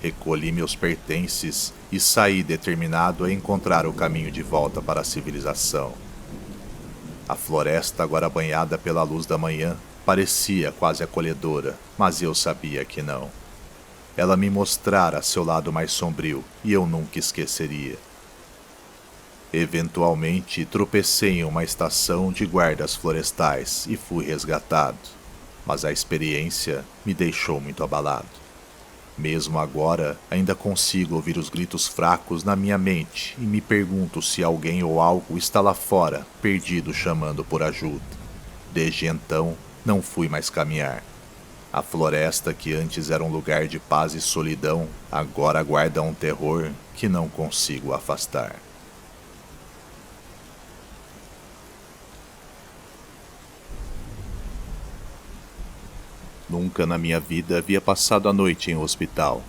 Recolhi meus pertences e saí determinado a encontrar o caminho de volta para a civilização. A floresta, agora banhada pela luz da manhã, parecia quase acolhedora, mas eu sabia que não. Ela me mostrara seu lado mais sombrio e eu nunca esqueceria. Eventualmente, tropecei em uma estação de guardas florestais e fui resgatado, mas a experiência me deixou muito abalado. Mesmo agora, ainda consigo ouvir os gritos fracos na minha mente e me pergunto se alguém ou algo está lá fora, perdido chamando por ajuda. Desde então, não fui mais caminhar. A floresta, que antes era um lugar de paz e solidão, agora guarda um terror que não consigo afastar. Nunca na minha vida havia passado a noite em um hospital.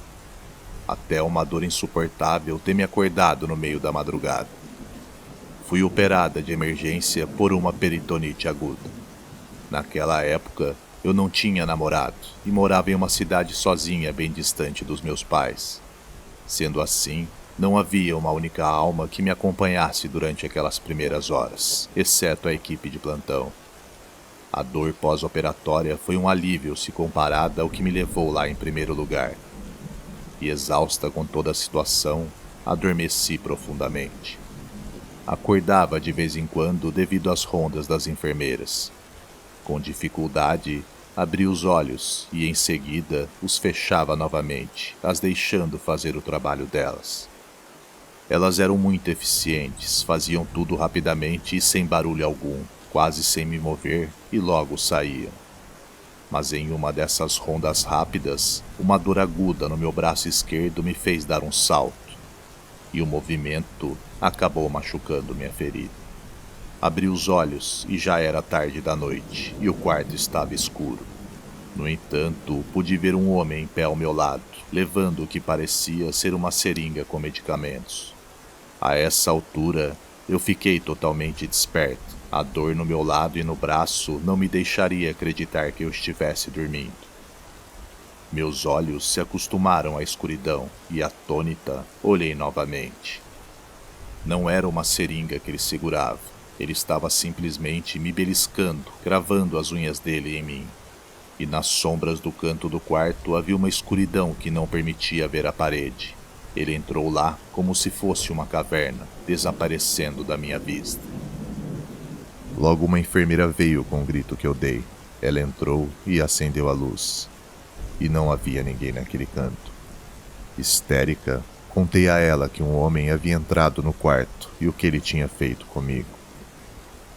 Até uma dor insuportável ter me acordado no meio da madrugada. Fui operada de emergência por uma peritonite aguda. Naquela época, eu não tinha namorado e morava em uma cidade sozinha bem distante dos meus pais. Sendo assim, não havia uma única alma que me acompanhasse durante aquelas primeiras horas, exceto a equipe de plantão. A dor pós-operatória foi um alívio se comparada ao que me levou lá em primeiro lugar. E exausta com toda a situação, adormeci profundamente. Acordava de vez em quando devido às rondas das enfermeiras. Com dificuldade, abri os olhos e em seguida os fechava novamente, as deixando fazer o trabalho delas. Elas eram muito eficientes, faziam tudo rapidamente e sem barulho algum, quase sem me mover, e logo saíam. Mas em uma dessas rondas rápidas, uma dor aguda no meu braço esquerdo me fez dar um salto, e o movimento acabou machucando minha ferida. Abri os olhos e já era tarde da noite, e o quarto estava escuro. No entanto, pude ver um homem em pé ao meu lado, levando o que parecia ser uma seringa com medicamentos. A essa altura, eu fiquei totalmente desperto. A dor no meu lado e no braço não me deixaria acreditar que eu estivesse dormindo. Meus olhos se acostumaram à escuridão e, atônita, olhei novamente. Não era uma seringa que ele segurava. Ele estava simplesmente me beliscando, cravando as unhas dele em mim. E nas sombras do canto do quarto havia uma escuridão que não permitia ver a parede. Ele entrou lá como se fosse uma caverna, desaparecendo da minha vista. Logo uma enfermeira veio com o grito que eu dei. Ela entrou e acendeu a luz. E não havia ninguém naquele canto. Histérica, Contei a ela que um homem havia entrado no quarto e o que ele tinha feito comigo.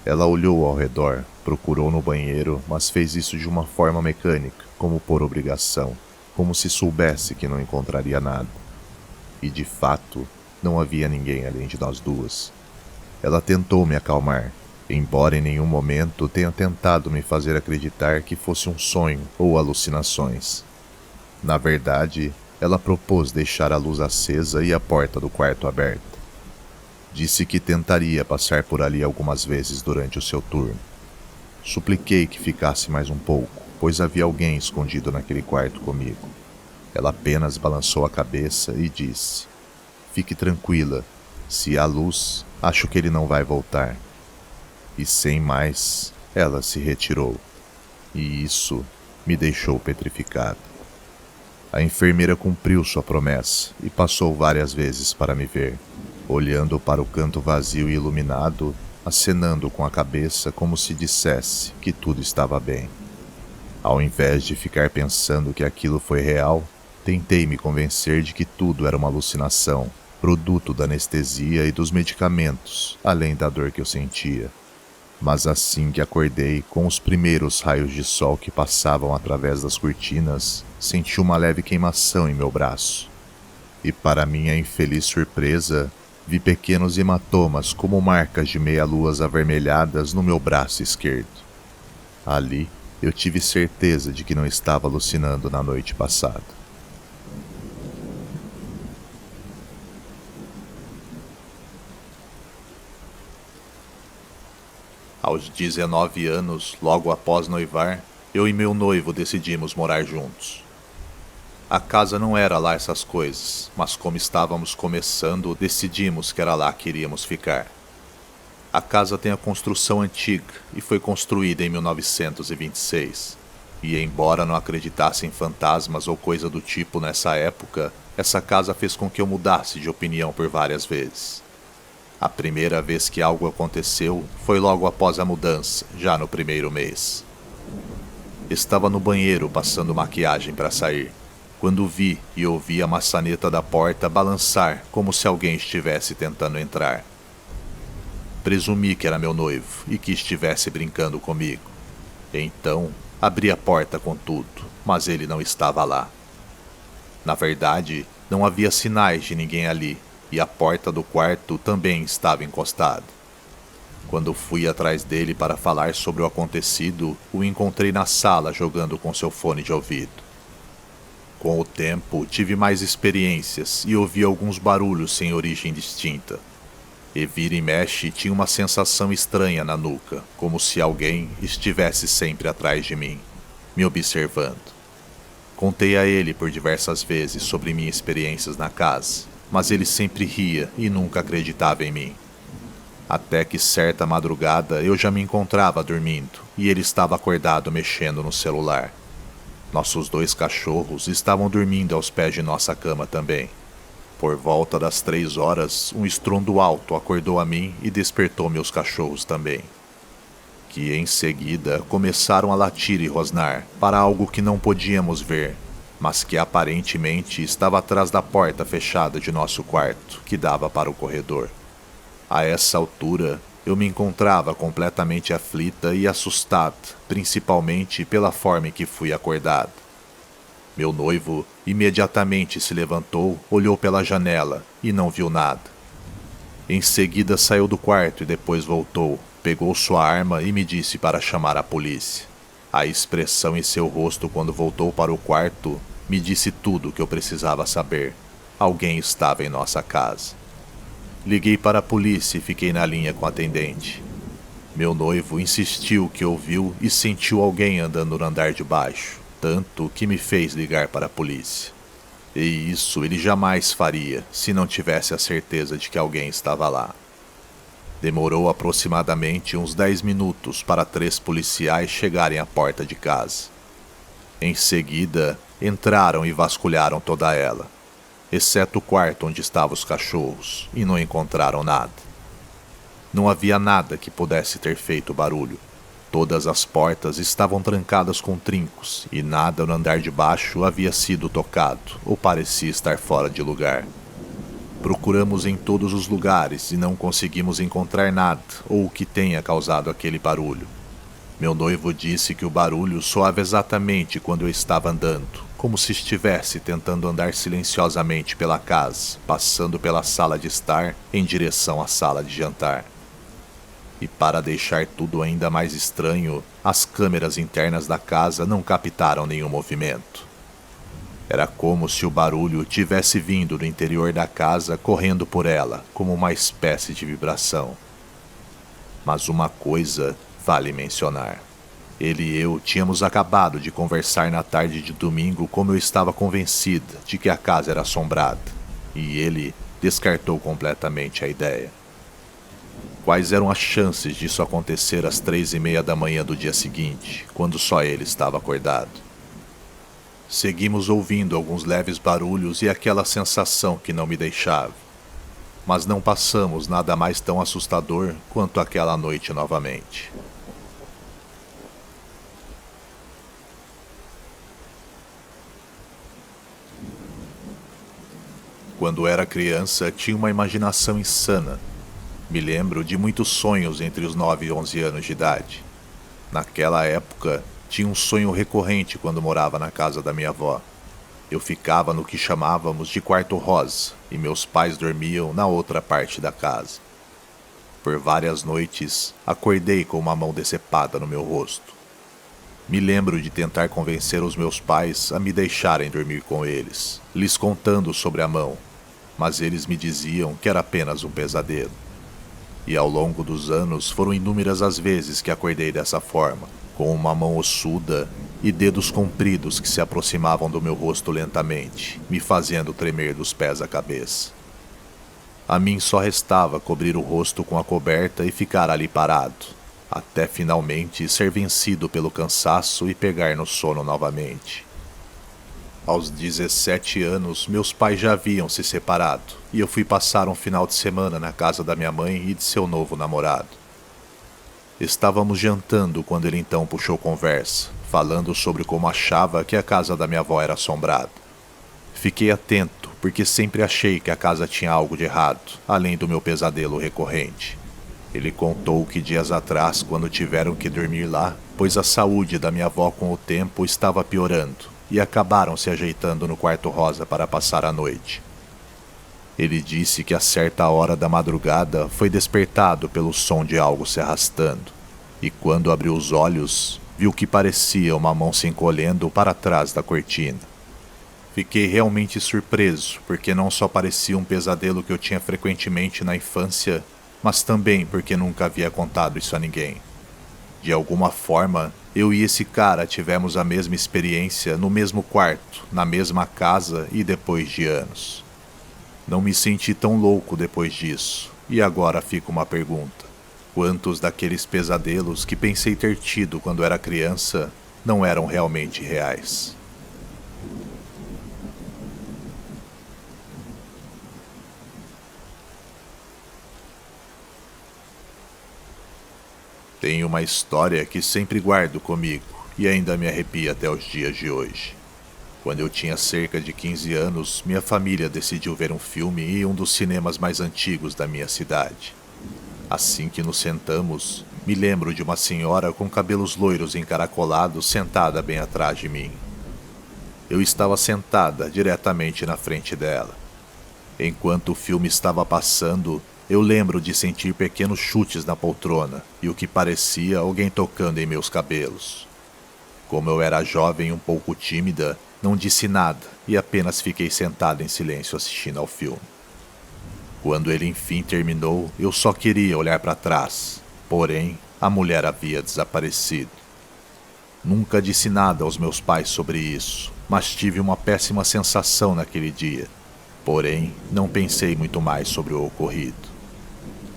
Ela olhou ao redor, procurou no banheiro, mas fez isso de uma forma mecânica, como por obrigação, como se soubesse que não encontraria nada. E de fato, não havia ninguém além de nós duas. Ela tentou me acalmar, embora em nenhum momento tenha tentado me fazer acreditar que fosse um sonho ou alucinações. Na verdade, ela propôs deixar a luz acesa e a porta do quarto aberta. Disse que tentaria passar por ali algumas vezes durante o seu turno. Supliquei que ficasse mais um pouco, pois havia alguém escondido naquele quarto comigo. Ela apenas balançou a cabeça e disse: "Fique tranquila, se há luz, acho que ele não vai voltar." E sem mais, ela se retirou. E isso me deixou petrificado. A enfermeira cumpriu sua promessa e passou várias vezes para me ver, olhando para o canto vazio e iluminado, acenando com a cabeça como se dissesse que tudo estava bem. Ao invés de ficar pensando que aquilo foi real, tentei me convencer de que tudo era uma alucinação, produto da anestesia e dos medicamentos, além da dor que eu sentia. Mas assim que acordei, com os primeiros raios de sol que passavam através das cortinas, senti uma leve queimação em meu braço. E para minha infeliz surpresa, vi pequenos hematomas como marcas de meia-luas avermelhadas no meu braço esquerdo. Ali, eu tive certeza de que não estava alucinando na noite passada. Aos 19 anos, logo após noivar, eu e meu noivo decidimos morar juntos. A casa não era lá essas coisas, mas como estávamos começando, decidimos que era lá que iríamos ficar. A casa tem a construção antiga e foi construída em 1926. E embora não acreditasse em fantasmas ou coisa do tipo nessa época, essa casa fez com que eu mudasse de opinião por várias vezes. A primeira vez que algo aconteceu foi logo após a mudança, já no primeiro mês. Estava no banheiro passando maquiagem para sair, quando vi e ouvi a maçaneta da porta balançar como se alguém estivesse tentando entrar. Presumi que era meu noivo e que estivesse brincando comigo. Então, abri a porta com tudo, mas ele não estava lá. Na verdade, não havia sinais de ninguém ali, e a porta do quarto também estava encostada. Quando fui atrás dele para falar sobre o acontecido, o encontrei na sala jogando com seu fone de ouvido. Com o tempo, tive mais experiências e ouvi alguns barulhos sem origem distinta. E vira e mexe tinha uma sensação estranha na nuca, como se alguém estivesse sempre atrás de mim, me observando. Contei a ele por diversas vezes sobre minhas experiências na casa, mas ele sempre ria e nunca acreditava em mim. Até que certa madrugada eu já me encontrava dormindo e ele estava acordado mexendo no celular. Nossos 2 cachorros estavam dormindo aos pés de nossa cama também. Por volta das 3 horas, um estrondo alto acordou a mim e despertou meus cachorros também, que em seguida começaram a latir e rosnar para algo que não podíamos ver, mas que aparentemente estava atrás da porta fechada de nosso quarto, que dava para o corredor. A essa altura, eu me encontrava completamente aflita e assustada, principalmente pela forma em que fui acordado. Meu noivo imediatamente se levantou, olhou pela janela e não viu nada. Em seguida saiu do quarto e depois voltou, pegou sua arma e me disse para chamar a polícia. A expressão em seu rosto quando voltou para o quarto me disse tudo o que eu precisava saber. Alguém estava em nossa casa. Liguei para a polícia e fiquei na linha com a atendente. Meu noivo insistiu que ouviu e sentiu alguém andando no andar de baixo, tanto que me fez ligar para a polícia. E isso ele jamais faria se não tivesse a certeza de que alguém estava lá. Demorou aproximadamente uns 10 minutos para 3 policiais chegarem à porta de casa. Em seguida, entraram e vasculharam toda ela, exceto o quarto onde estavam os cachorros, e não encontraram nada. Não havia nada que pudesse ter feito barulho. Todas as portas estavam trancadas com trincos, e nada no andar de baixo havia sido tocado ou parecia estar fora de lugar. Procuramos em todos os lugares e não conseguimos encontrar nada ou o que tenha causado aquele barulho. Meu noivo disse que o barulho soava exatamente quando eu estava andando, como se estivesse tentando andar silenciosamente pela casa, passando pela sala de estar em direção à sala de jantar. E para deixar tudo ainda mais estranho, as câmeras internas da casa não captaram nenhum movimento. Era como se o barulho tivesse vindo do interior da casa correndo por ela, como uma espécie de vibração. Mas uma coisa vale mencionar. Ele e eu tínhamos acabado de conversar na tarde de domingo como eu estava convencida de que a casa era assombrada, e ele descartou completamente a ideia. Quais eram as chances disso acontecer às 3:30 da manhã do dia seguinte, quando só ele estava acordado? Seguimos ouvindo alguns leves barulhos e aquela sensação que não me deixava. Mas não passamos nada mais tão assustador quanto aquela noite novamente. Quando era criança, tinha uma imaginação insana. Me lembro de muitos sonhos entre os 9 e 11 anos de idade. Naquela época, tinha um sonho recorrente quando morava na casa da minha avó. Eu ficava no que chamávamos de quarto rosa e meus pais dormiam na outra parte da casa. Por várias noites, acordei com uma mão decepada no meu rosto. Me lembro de tentar convencer os meus pais a me deixarem dormir com eles, lhes contando sobre a mão, mas eles me diziam que era apenas um pesadelo. E ao longo dos anos foram inúmeras as vezes que acordei dessa forma, com uma mão ossuda e dedos compridos que se aproximavam do meu rosto lentamente, me fazendo tremer dos pés à cabeça. A mim só restava cobrir o rosto com a coberta e ficar ali parado, até finalmente ser vencido pelo cansaço e pegar no sono novamente. Aos 17 anos, meus pais já haviam se separado, e eu fui passar um final de semana na casa da minha mãe e de seu novo namorado. Estávamos jantando quando ele então puxou conversa, falando sobre como achava que a casa da minha avó era assombrada. Fiquei atento, porque sempre achei que a casa tinha algo de errado, além do meu pesadelo recorrente. Ele contou que dias atrás, quando tiveram que dormir lá, pois a saúde da minha avó com o tempo estava piorando, e acabaram se ajeitando no quarto rosa para passar a noite. Ele disse que a certa hora da madrugada foi despertado pelo som de algo se arrastando, e quando abriu os olhos, viu que parecia uma mão se encolhendo para trás da cortina. Fiquei realmente surpreso, porque não só parecia um pesadelo que eu tinha frequentemente na infância, mas também porque nunca havia contado isso a ninguém. De alguma forma, eu e esse cara tivemos a mesma experiência no mesmo quarto, na mesma casa e depois de anos. Não me senti tão louco depois disso, e agora fica uma pergunta. Quantos daqueles pesadelos que pensei ter tido quando era criança não eram realmente reais? Tenho uma história que sempre guardo comigo e ainda me arrepia até os dias de hoje. Quando eu tinha cerca de 15 anos, minha família decidiu ver um filme em um dos cinemas mais antigos da minha cidade. Assim que nos sentamos, me lembro de uma senhora com cabelos loiros encaracolados sentada bem atrás de mim. Eu estava sentada diretamente na frente dela. Enquanto o filme estava passando, eu lembro de sentir pequenos chutes na poltrona e o que parecia alguém tocando em meus cabelos. Como eu era jovem e um pouco tímida, não disse nada e apenas fiquei sentada em silêncio assistindo ao filme. Quando ele enfim terminou, eu só queria olhar para trás, porém, a mulher havia desaparecido. Nunca disse nada aos meus pais sobre isso, mas tive uma péssima sensação naquele dia. Porém, não pensei muito mais sobre o ocorrido.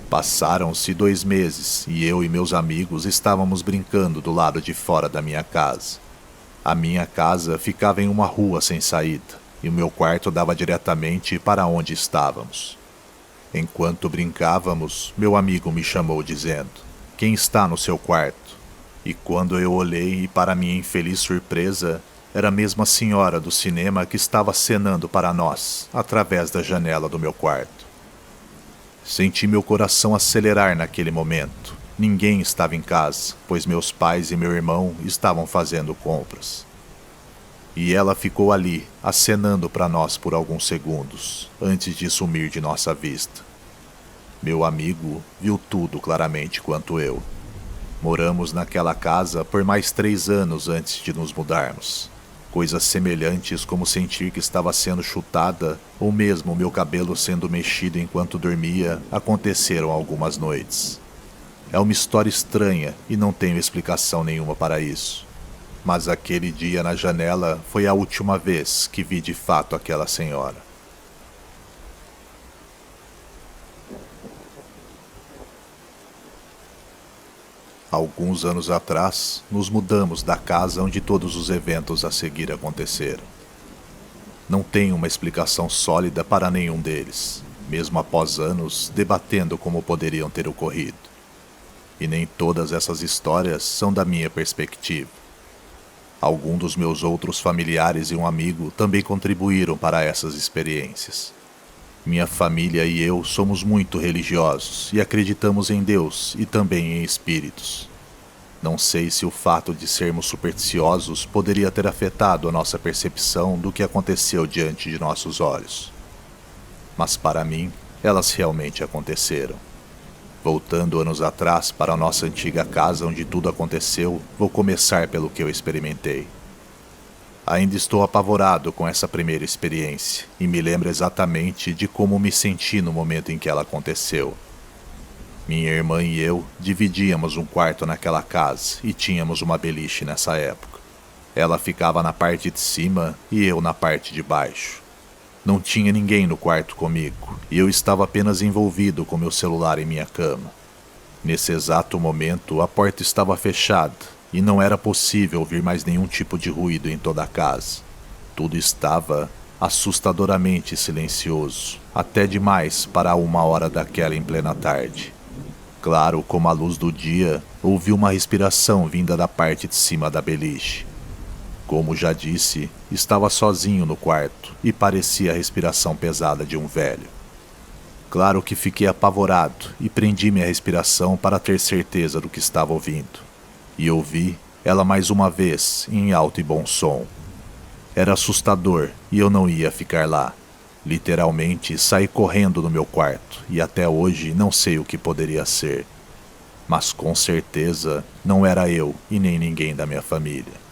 Passaram-se 2 meses e eu e meus amigos estávamos brincando do lado de fora da minha casa. A minha casa ficava em uma rua sem saída e o meu quarto dava diretamente para onde estávamos. Enquanto brincávamos, meu amigo me chamou dizendo: "Quem está no seu quarto?" E quando eu olhei e para minha infeliz surpresa, Era a mesma senhora do cinema que estava acenando para nós, através da janela do meu quarto. Senti meu coração acelerar naquele momento. Ninguém estava em casa, pois meus pais e meu irmão estavam fazendo compras. E ela ficou ali, acenando para nós por alguns segundos, antes de sumir de nossa vista. Meu amigo viu tudo claramente quanto eu. Moramos naquela casa por mais 3 anos antes de nos mudarmos. Coisas semelhantes como sentir que estava sendo chutada ou mesmo meu cabelo sendo mexido enquanto dormia aconteceram algumas noites. É uma história estranha e não tenho explicação nenhuma para isso. Mas aquele dia na janela foi a última vez que vi de fato aquela senhora. Alguns anos atrás, nos mudamos da casa onde todos os eventos a seguir aconteceram. Não tenho uma explicação sólida para nenhum deles, mesmo após anos debatendo como poderiam ter ocorrido. E nem todas essas histórias são da minha perspectiva. Alguns dos meus outros familiares e um amigo também contribuíram para essas experiências. Minha família e eu somos muito religiosos e acreditamos em Deus e também em espíritos. Não sei se o fato de sermos supersticiosos poderia ter afetado a nossa percepção do que aconteceu diante de nossos olhos. Mas para mim, elas realmente aconteceram. Voltando anos atrás para a nossa antiga casa onde tudo aconteceu, vou começar pelo que eu experimentei. Ainda estou apavorado com essa primeira experiência e me lembro exatamente de como me senti no momento em que ela aconteceu. Minha irmã e eu dividíamos um quarto naquela casa e tínhamos uma beliche nessa época. Ela ficava na parte de cima e eu na parte de baixo. Não tinha ninguém no quarto comigo e eu estava apenas envolvido com meu celular em minha cama. Nesse exato momento, a porta estava fechada e não era possível ouvir mais nenhum tipo de ruído em toda a casa. Tudo estava assustadoramente silencioso, até demais para 1 hora daquela em plena tarde. Claro como a luz do dia, ouvi uma respiração vinda da parte de cima da beliche. Como já disse, estava sozinho no quarto e parecia a respiração pesada de um velho. Claro que fiquei apavorado e prendi minha respiração para ter certeza do que estava ouvindo. E ouvi ela mais uma vez, em alto e bom som. Era assustador e eu não ia ficar lá. Literalmente saí correndo do meu quarto e até hoje não sei o que poderia ser. Mas com certeza não era eu e nem ninguém da minha família.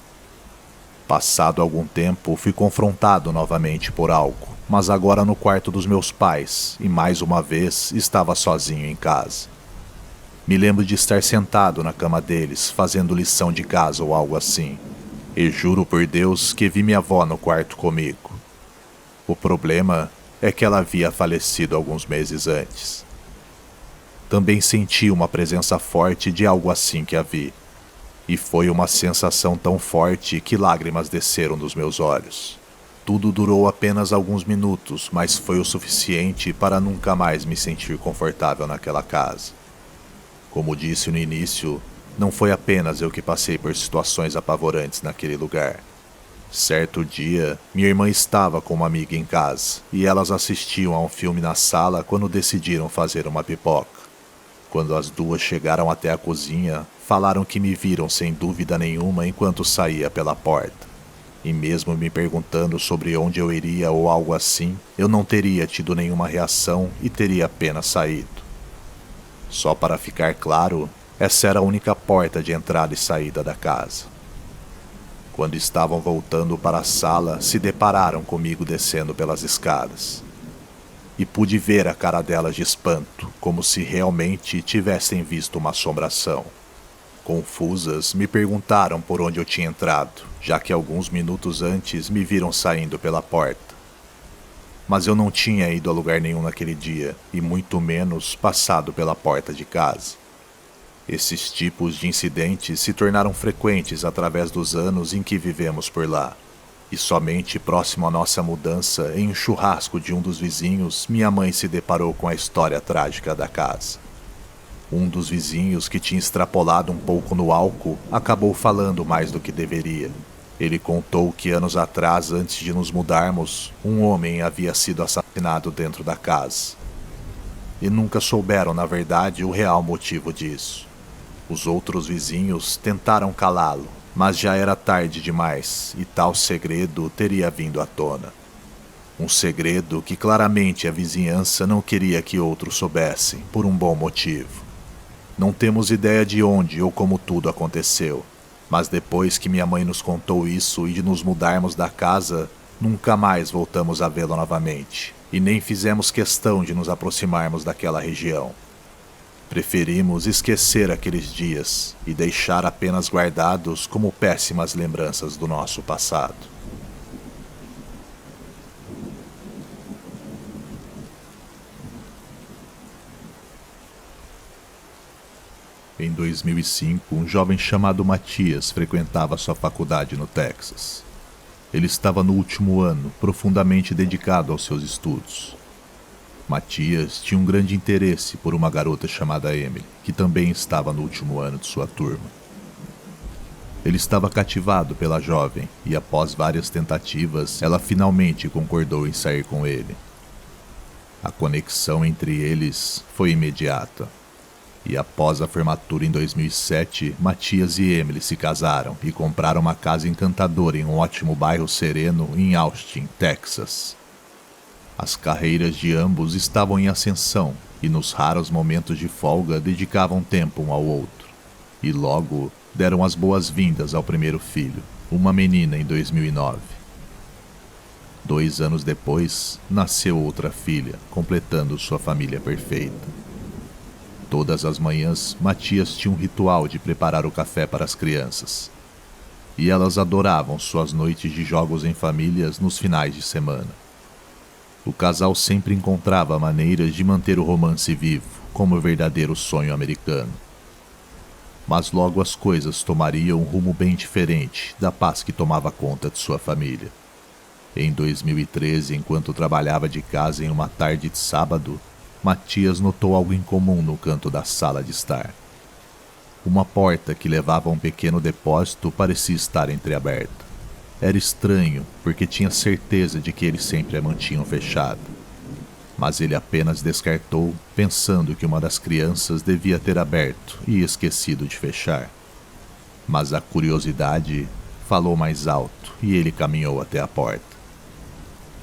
Passado algum tempo, fui confrontado novamente por algo, mas agora no quarto dos meus pais e mais uma vez estava sozinho em casa. Me lembro de estar sentado na cama deles, fazendo lição de casa ou algo assim. E juro por Deus que vi minha avó no quarto comigo. O problema é que ela havia falecido alguns meses antes. Também senti uma presença forte de algo assim que a vi. E foi uma sensação tão forte que lágrimas desceram dos meus olhos. Tudo durou apenas alguns minutos, mas foi o suficiente para nunca mais me sentir confortável naquela casa. Como disse no início, não foi apenas eu que passei por situações apavorantes naquele lugar. Certo dia, minha irmã estava com uma amiga em casa e elas assistiam a um filme na sala quando decidiram fazer uma pipoca. Quando as duas chegaram até a cozinha, falaram que me viram sem dúvida nenhuma enquanto saía pela porta. E mesmo me perguntando sobre onde eu iria ou algo assim, eu não teria tido nenhuma reação e teria apenas saído. Só para ficar claro, essa era a única porta de entrada e saída da casa. Quando estavam voltando para a sala, se depararam comigo descendo pelas escadas. E pude ver a cara delas de espanto, como se realmente tivessem visto uma assombração. Confusas, me perguntaram por onde eu tinha entrado, já que alguns minutos antes me viram saindo pela porta. Mas eu não tinha ido a lugar nenhum naquele dia, e muito menos passado pela porta de casa. Esses tipos de incidentes se tornaram frequentes através dos anos em que vivemos por lá. E somente próximo à nossa mudança, em um churrasco de um dos vizinhos, minha mãe se deparou com a história trágica da casa. Um dos vizinhos, que tinha extrapolado um pouco no álcool, acabou falando mais do que deveria. Ele contou que anos atrás, antes de nos mudarmos, um homem havia sido assassinado dentro da casa. E nunca souberam, na verdade, o real motivo disso. Os outros vizinhos tentaram calá-lo, mas já era tarde demais e tal segredo teria vindo à tona. Um segredo que claramente a vizinhança não queria que outros soubessem, por um bom motivo. Não temos ideia de onde ou como tudo aconteceu, mas depois que minha mãe nos contou isso e de nos mudarmos da casa, nunca mais voltamos a vê-lo novamente, e nem fizemos questão de nos aproximarmos daquela região. Preferimos esquecer aqueles dias e deixar apenas guardados como péssimas lembranças do nosso passado. Em 2005, um jovem chamado Matias frequentava sua faculdade no Texas. Ele estava no último ano, profundamente dedicado aos seus estudos. Matias tinha um grande interesse por uma garota chamada Emily, que também estava no último ano de sua turma. Ele estava cativado pela jovem e, após várias tentativas, ela finalmente concordou em sair com ele. A conexão entre eles foi imediata. E após a formatura em 2007, Matias e Emily se casaram e compraram uma casa encantadora em um ótimo bairro sereno em Austin, Texas. As carreiras de ambos estavam em ascensão e nos raros momentos de folga dedicavam tempo um ao outro. E logo deram as boas-vindas ao primeiro filho, uma menina, em 2009. 2 anos depois, nasceu outra filha, completando sua família perfeita. Todas as manhãs, Matias tinha um ritual de preparar o café para as crianças. E elas adoravam suas noites de jogos em famílias nos finais de semana. O casal sempre encontrava maneiras de manter o romance vivo, como o verdadeiro sonho americano. Mas logo as coisas tomariam um rumo bem diferente da paz que tomava conta de sua família. Em 2013, enquanto trabalhava de casa em uma tarde de sábado, Matias notou algo incomum no canto da sala de estar. Uma porta que levava a um pequeno depósito parecia estar entreaberta. Era estranho, porque tinha certeza de que eles sempre a mantinham fechada. Mas ele apenas descartou, pensando que uma das crianças devia ter aberto e esquecido de fechar. Mas a curiosidade falou mais alto e ele caminhou até a porta.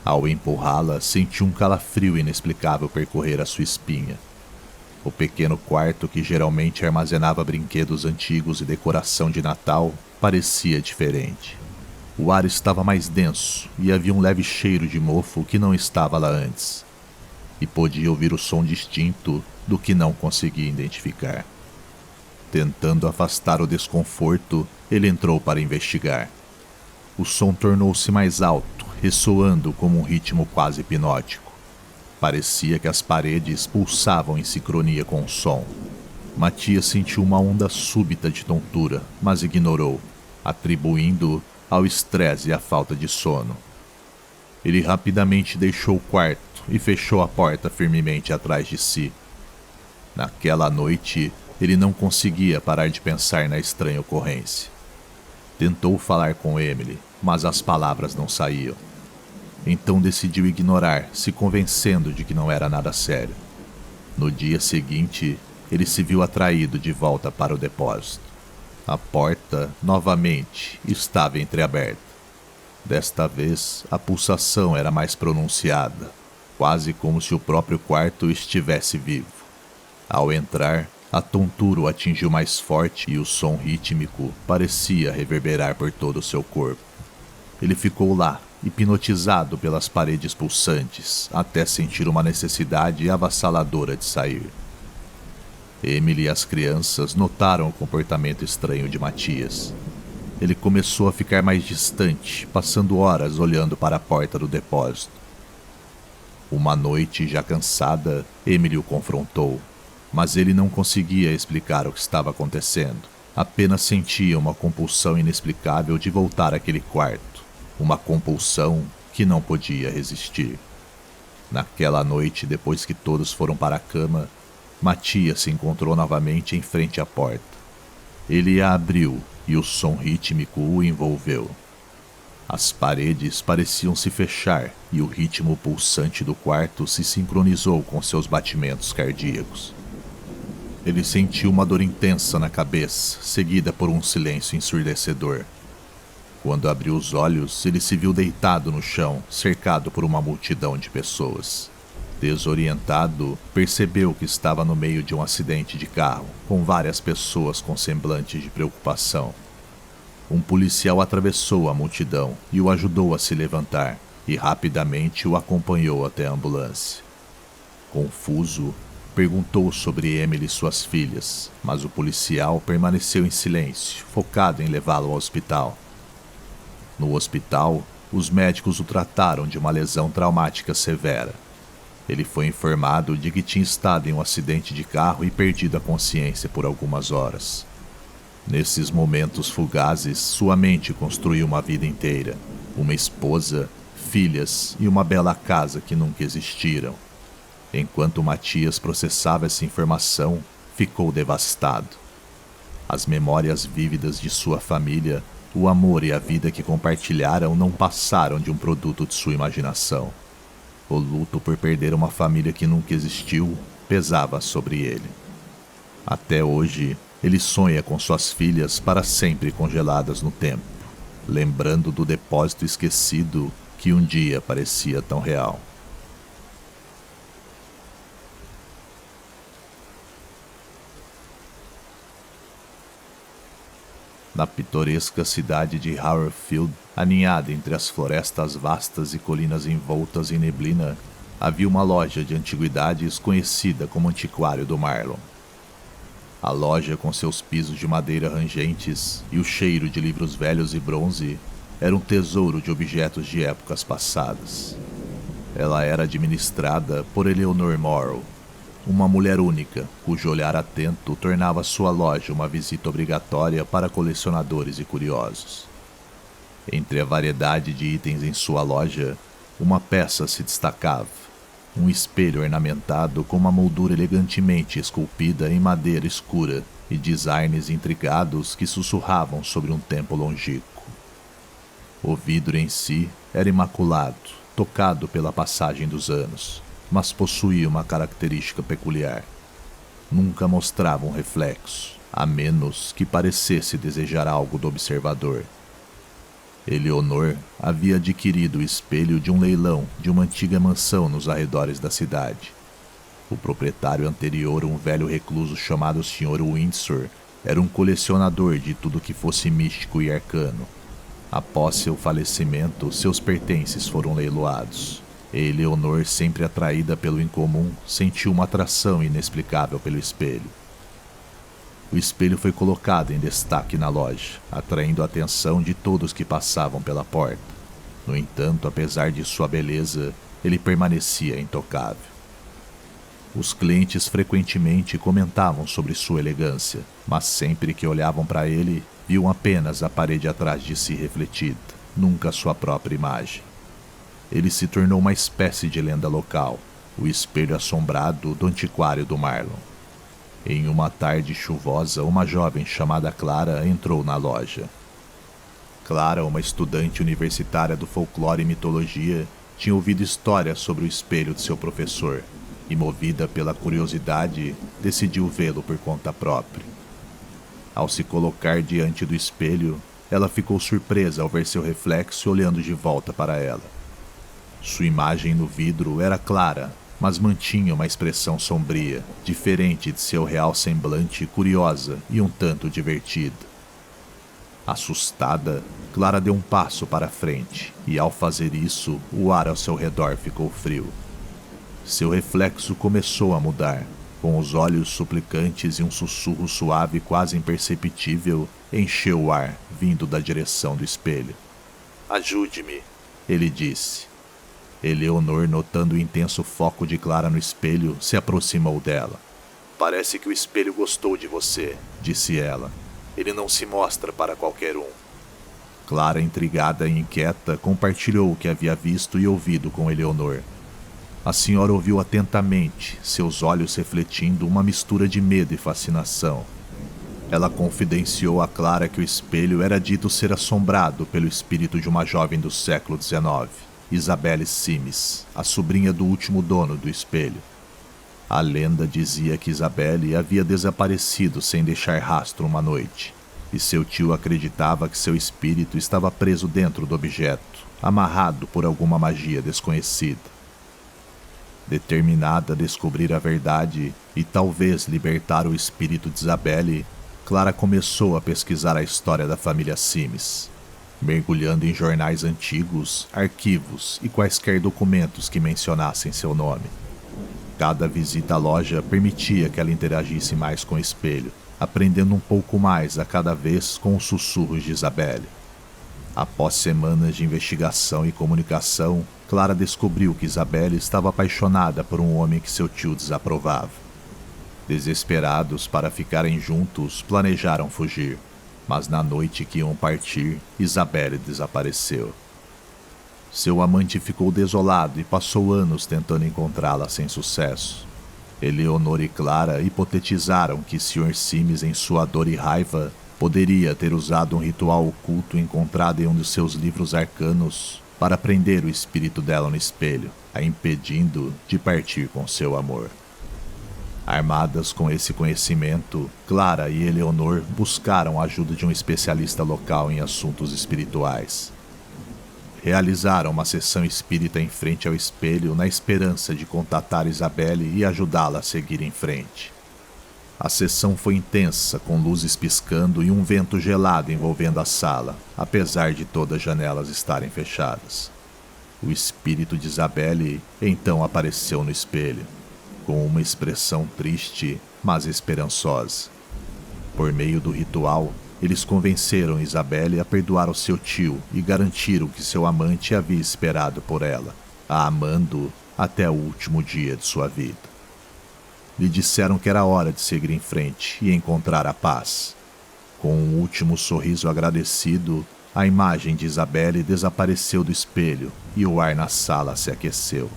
Ao empurrá-la, sentiu um calafrio inexplicável percorrer a sua espinha. O pequeno quarto, que geralmente armazenava brinquedos antigos e decoração de Natal, parecia diferente. O ar estava mais denso e havia um leve cheiro de mofo que não estava lá antes. E podia ouvir o som distinto do que não conseguia identificar. Tentando afastar o desconforto, ele entrou para investigar. O som tornou-se mais alto, ressoando como um ritmo quase hipnótico. Parecia que as paredes pulsavam em sincronia com o som. Matias sentiu uma onda súbita de tontura, mas ignorou, atribuindo ao estresse e à falta de sono. Ele rapidamente deixou o quarto e fechou a porta firmemente atrás de si. Naquela noite, ele não conseguia parar de pensar na estranha ocorrência. Tentou falar com Emily, mas as palavras não saíam. Então decidiu ignorar, se convencendo de que não era nada sério. No dia seguinte, ele se viu atraído de volta para o depósito. A porta, novamente, estava entreaberta. Desta vez, a pulsação era mais pronunciada, quase como se o próprio quarto estivesse vivo. Ao entrar, a tontura o atingiu mais forte e o som rítmico parecia reverberar por todo o seu corpo. Ele ficou lá, hipnotizado pelas paredes pulsantes, até sentir uma necessidade avassaladora de sair. Emily e as crianças notaram o comportamento estranho de Matias. Ele começou a ficar mais distante, passando horas olhando para a porta do depósito. Uma noite, já cansada, Emily o confrontou, mas ele não conseguia explicar o que estava acontecendo. Apenas sentia uma compulsão inexplicável de voltar àquele quarto. Uma compulsão que não podia resistir. Naquela noite, depois que todos foram para a cama, Matias se encontrou novamente em frente à porta. Ele a abriu e o som rítmico o envolveu. As paredes pareciam se fechar e o ritmo pulsante do quarto se sincronizou com seus batimentos cardíacos. Ele sentiu uma dor intensa na cabeça, seguida por um silêncio ensurdecedor. Quando abriu os olhos, ele se viu deitado no chão, cercado por uma multidão de pessoas. Desorientado, percebeu que estava no meio de um acidente de carro, com várias pessoas com semblantes de preocupação. Um policial atravessou a multidão e o ajudou a se levantar, e rapidamente o acompanhou até a ambulância. Confuso, perguntou sobre Emily e suas filhas, mas o policial permaneceu em silêncio, focado em levá-lo ao hospital. No hospital, os médicos o trataram de uma lesão traumática severa. Ele foi informado de que tinha estado em um acidente de carro e perdido a consciência por algumas horas. Nesses momentos fugazes, sua mente construiu uma vida inteira, uma esposa, filhas e uma bela casa que nunca existiram. Enquanto Matias processava essa informação, ficou devastado. As memórias vívidas de sua família, o amor e a vida que compartilharam não passaram de um produto de sua imaginação. O luto por perder uma família que nunca existiu pesava sobre ele. Até hoje, ele sonha com suas filhas para sempre congeladas no tempo, lembrando do depósito esquecido que um dia parecia tão real. Na pitoresca cidade de Haverfield, aninhada entre as florestas vastas e colinas envoltas em neblina, havia uma loja de antiguidades conhecida como Antiquário do Marlon. A loja, com seus pisos de madeira rangentes e o cheiro de livros velhos e bronze, era um tesouro de objetos de épocas passadas. Ela era administrada por Eleanor Morrow, uma mulher única, cujo olhar atento tornava sua loja uma visita obrigatória para colecionadores e curiosos. Entre a variedade de itens em sua loja, uma peça se destacava: um espelho ornamentado com uma moldura elegantemente esculpida em madeira escura e designs intricados que sussurravam sobre um tempo longínquo. O vidro em si era imaculado, tocado pela passagem dos anos, mas possuía uma característica peculiar. Nunca mostrava um reflexo, a menos que parecesse desejar algo do observador. Eleanor havia adquirido o espelho de um leilão de uma antiga mansão nos arredores da cidade. O proprietário anterior, um velho recluso chamado Sr. Windsor, era um colecionador de tudo que fosse místico e arcano. Após seu falecimento, seus pertences foram leiloados. Eleanor, sempre atraída pelo incomum, sentiu uma atração inexplicável pelo espelho. O espelho foi colocado em destaque na loja, atraindo a atenção de todos que passavam pela porta. No entanto, apesar de sua beleza, ele permanecia intocável. Os clientes frequentemente comentavam sobre sua elegância, mas sempre que olhavam para ele, viam apenas a parede atrás de si refletida, nunca sua própria imagem. Ele se tornou uma espécie de lenda local, o espelho assombrado do Antiquário do Marlon. Em uma tarde chuvosa, uma jovem chamada Clara entrou na loja. Clara, uma estudante universitária do folclore e mitologia, tinha ouvido histórias sobre o espelho de seu professor e, movida pela curiosidade, decidiu vê-lo por conta própria. Ao se colocar diante do espelho, ela ficou surpresa ao ver seu reflexo olhando de volta para ela. Sua imagem no vidro era clara, mas mantinha uma expressão sombria, diferente de seu real semblante, curiosa e um tanto divertida. Assustada, Clara deu um passo para frente, e ao fazer isso, o ar ao seu redor ficou frio. Seu reflexo começou a mudar, com os olhos suplicantes e um sussurro suave quase imperceptível, encheu o ar, vindo da direção do espelho. Ajude-me, ele disse. Eleanor, notando o intenso foco de Clara no espelho, se aproximou dela. Parece que o espelho gostou de você, disse ela. Ele não se mostra para qualquer um. Clara, intrigada e inquieta, compartilhou o que havia visto e ouvido com Eleanor. A senhora ouviu atentamente, seus olhos refletindo uma mistura de medo e fascinação. Ela confidenciou a Clara que o espelho era dito ser assombrado pelo espírito de uma jovem do século XIX, Isabelle Simes, a sobrinha do último dono do espelho. A lenda dizia que Isabelle havia desaparecido sem deixar rastro uma noite, e seu tio acreditava que seu espírito estava preso dentro do objeto, amarrado por alguma magia desconhecida. Determinada a descobrir a verdade e talvez libertar o espírito de Isabelle, Clara começou a pesquisar a história da família Simes, mergulhando em jornais antigos, arquivos e quaisquer documentos que mencionassem seu nome. Cada visita à loja permitia que ela interagisse mais com o espelho, aprendendo um pouco mais a cada vez com os sussurros de Isabelle. Após semanas de investigação e comunicação, Clara descobriu que Isabelle estava apaixonada por um homem que seu tio desaprovava. Desesperados para ficarem juntos, planejaram fugir, mas na noite que iam partir, Isabelle desapareceu. Seu amante ficou desolado e passou anos tentando encontrá-la sem sucesso. Eleonor e Clara hipotetizaram que Sr. Simes, em sua dor e raiva, poderia ter usado um ritual oculto encontrado em um dos seus livros arcanos para prender o espírito dela no espelho, a impedindo de partir com seu amor. Armadas com esse conhecimento, Clara e Eleonor buscaram a ajuda de um especialista local em assuntos espirituais. Realizaram uma sessão espírita em frente ao espelho na esperança de contatar Isabelle e ajudá-la a seguir em frente. A sessão foi intensa, com luzes piscando e um vento gelado envolvendo a sala, apesar de todas as janelas estarem fechadas. O espírito de Isabelle então apareceu no espelho, com uma expressão triste, mas esperançosa. Por meio do ritual, eles convenceram Isabelle a perdoar o seu tio e garantiram que seu amante havia esperado por ela, a amando até o último dia de sua vida. Lhe disseram que era hora de seguir em frente e encontrar a paz. Com um último sorriso agradecido, a imagem de Isabelle desapareceu do espelho e o ar na sala se aqueceu.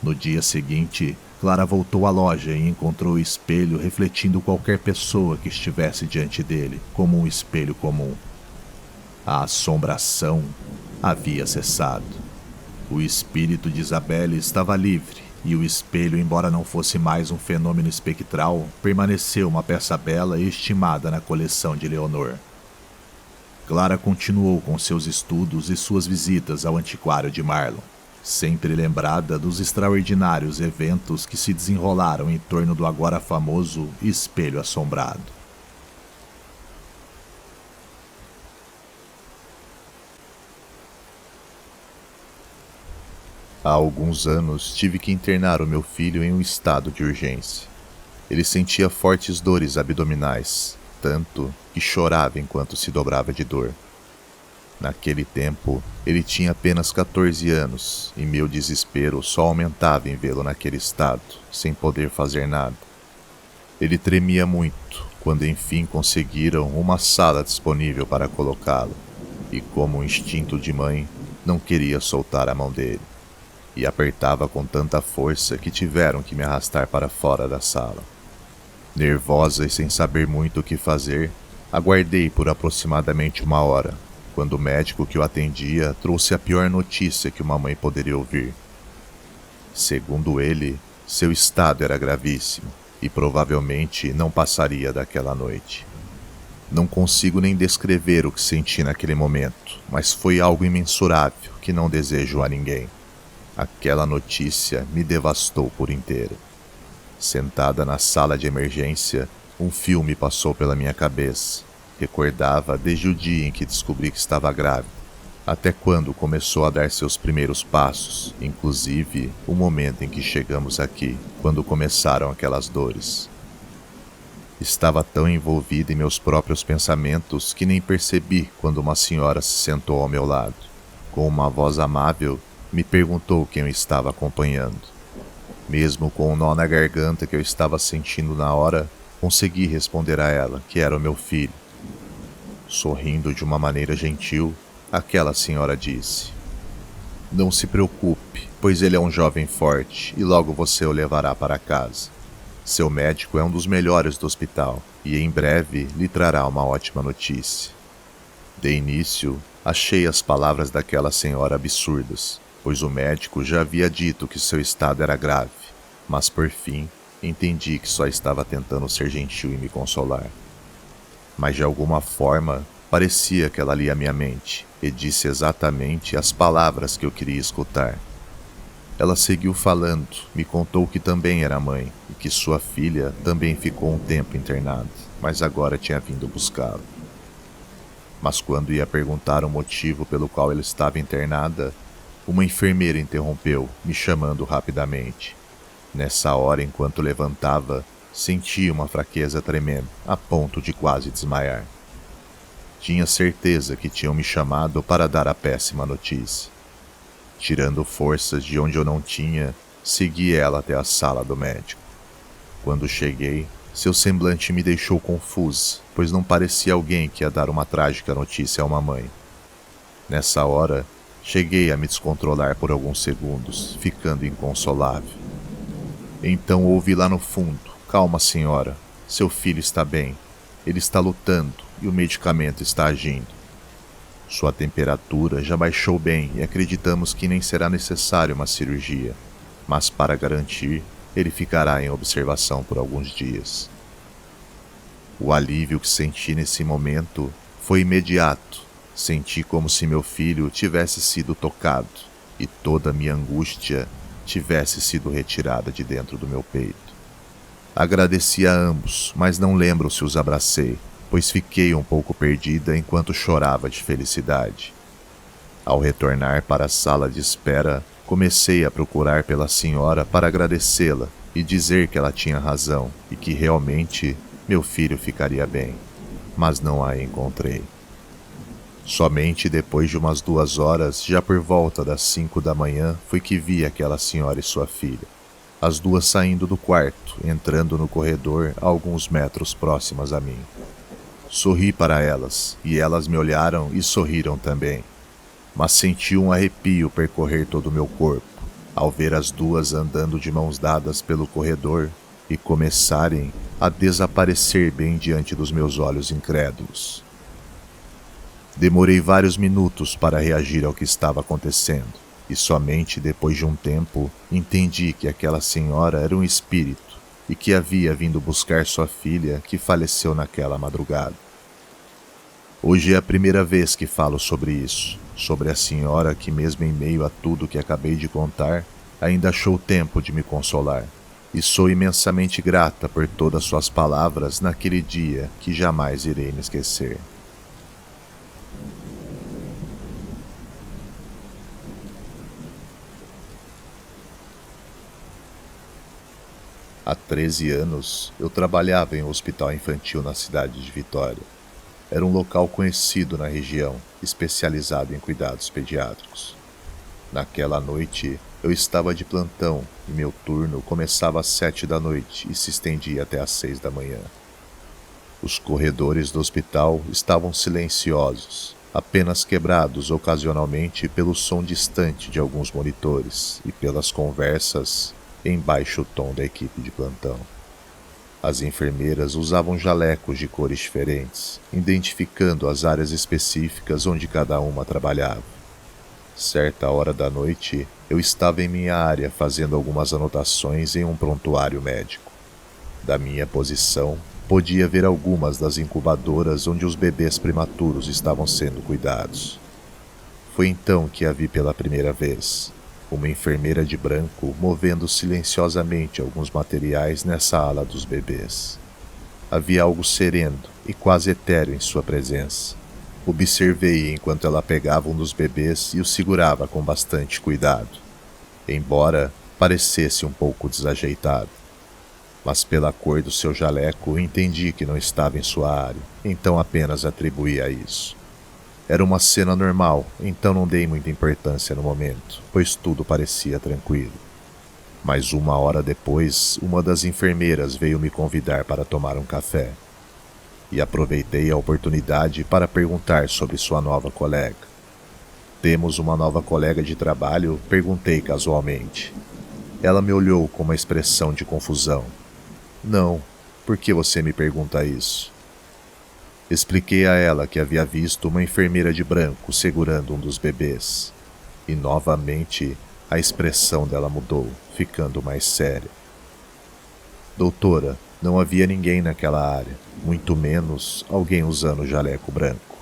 No dia seguinte, Clara voltou à loja e encontrou o espelho refletindo qualquer pessoa que estivesse diante dele, como um espelho comum. A assombração havia cessado. O espírito de Isabelle estava livre, e o espelho, embora não fosse mais um fenômeno espectral, permaneceu uma peça bela e estimada na coleção de Leonor. Clara continuou com seus estudos e suas visitas ao antiquário de Marlon, sempre lembrada dos extraordinários eventos que se desenrolaram em torno do agora famoso espelho assombrado. Há alguns anos tive que internar o meu filho em um estado de urgência. Ele sentia fortes dores abdominais, tanto que chorava enquanto se dobrava de dor. Naquele tempo, ele tinha apenas 14 anos e meu desespero só aumentava em vê-lo naquele estado, sem poder fazer nada. Ele tremia muito quando enfim conseguiram uma sala disponível para colocá-lo, e como um instinto de mãe, não queria soltar a mão dele. E apertava com tanta força que tiveram que me arrastar para fora da sala. Nervosa e sem saber muito o que fazer, aguardei por aproximadamente 1 hora, quando o médico que o atendia trouxe a pior notícia que uma mãe poderia ouvir. Segundo ele, seu estado era gravíssimo e provavelmente não passaria daquela noite. Não consigo nem descrever o que senti naquele momento, mas foi algo imensurável que não desejo a ninguém. Aquela notícia me devastou por inteiro. Sentada na sala de emergência, um filme passou pela minha cabeça. Recordava desde o dia em que descobri que estava grávida, até quando começou a dar seus primeiros passos, inclusive o momento em que chegamos aqui, quando começaram aquelas dores. Estava tão envolvida em meus próprios pensamentos que nem percebi quando uma senhora se sentou ao meu lado. Com uma voz amável, me perguntou quem eu estava acompanhando. Mesmo com um nó na garganta que eu estava sentindo na hora, consegui responder a ela que era o meu filho. Sorrindo de uma maneira gentil, aquela senhora disse: "Não se preocupe, pois ele é um jovem forte e logo você o levará para casa." Seu médico é um dos melhores do hospital e em breve lhe trará uma ótima notícia. De início, achei as palavras daquela senhora absurdas, pois o médico já havia dito que seu estado era grave, mas por fim entendi que só estava tentando ser gentil e me consolar. Mas de alguma forma, parecia que ela lia minha mente e disse exatamente as palavras que eu queria escutar. Ela seguiu falando, me contou que também era mãe e que sua filha também ficou um tempo internada, mas agora tinha vindo buscá-la. Mas quando ia perguntar o motivo pelo qual ela estava internada, uma enfermeira interrompeu, me chamando rapidamente. Nessa hora, enquanto levantava, senti uma fraqueza tremenda, a ponto de quase desmaiar. Tinha certeza que tinham me chamado para dar a péssima notícia. Tirando forças de onde eu não tinha, segui ela até a sala do médico. Quando cheguei, seu semblante me deixou confusa, pois não parecia alguém que ia dar uma trágica notícia a uma mãe. Nessa hora, cheguei a me descontrolar por alguns segundos, ficando inconsolável. Então ouvi lá no fundo: "Calma, senhora, seu filho está bem. Ele está lutando e o medicamento está agindo. Sua temperatura já baixou bem e acreditamos que nem será necessária uma cirurgia, mas para garantir, ele ficará em observação por alguns dias." O alívio que senti nesse momento foi imediato. Senti como se meu filho tivesse sido tocado e toda a minha angústia tivesse sido retirada de dentro do meu peito. Agradeci a ambos, mas não lembro se os abracei, pois fiquei um pouco perdida enquanto chorava de felicidade. Ao retornar para a sala de espera, comecei a procurar pela senhora para agradecê-la e dizer que ela tinha razão e que realmente meu filho ficaria bem, mas não a encontrei. Somente depois de umas 2 horas, já por volta das 5 da manhã, foi que vi aquela senhora e sua filha, as duas saindo do quarto, entrando no corredor a alguns metros próximas a mim. Sorri para elas, e elas me olharam e sorriram também. Mas senti um arrepio percorrer todo o meu corpo, ao ver as duas andando de mãos dadas pelo corredor e começarem a desaparecer bem diante dos meus olhos incrédulos. Demorei vários minutos para reagir ao que estava acontecendo, e somente depois de um tempo entendi que aquela senhora era um espírito e que havia vindo buscar sua filha que faleceu naquela madrugada. Hoje é a primeira vez que falo sobre isso, sobre a senhora que, mesmo em meio a tudo que acabei de contar, ainda achou tempo de me consolar, e sou imensamente grata por todas suas palavras naquele dia que jamais irei me esquecer. Há 13 anos, eu trabalhava em um hospital infantil na cidade de Vitória. Era um local conhecido na região, especializado em cuidados pediátricos. Naquela noite, eu estava de plantão e meu turno começava às 7 da noite e se estendia até às 6 da manhã. Os corredores do hospital estavam silenciosos, apenas quebrados ocasionalmente pelo som distante de alguns monitores e pelas conversas em baixo tom da equipe de plantão. As enfermeiras usavam jalecos de cores diferentes, identificando as áreas específicas onde cada uma trabalhava. Certa hora da noite, eu estava em minha área fazendo algumas anotações em um prontuário médico. Da minha posição, podia ver algumas das incubadoras onde os bebês prematuros estavam sendo cuidados. Foi então que a vi pela primeira vez. Uma enfermeira de branco movendo silenciosamente alguns materiais nessa ala dos bebês. Havia algo sereno e quase etéreo em sua presença. Observei enquanto ela pegava um dos bebês e o segurava com bastante cuidado, embora parecesse um pouco desajeitado. Mas pela cor do seu jaleco entendi que não estava em sua área, então apenas atribuí a isso. Era uma cena normal, então não dei muita importância no momento, pois tudo parecia tranquilo. Mas 1 hora depois, uma das enfermeiras veio me convidar para tomar um café. E aproveitei a oportunidade para perguntar sobre sua nova colega. "Temos uma nova colega de trabalho?" perguntei casualmente. Ela me olhou com uma expressão de confusão. Não, por que você me pergunta isso? Expliquei a ela que havia visto uma enfermeira de branco segurando um dos bebês. E novamente a expressão dela mudou, ficando mais séria. Doutora, não havia ninguém naquela área, muito menos alguém usando jaleco branco.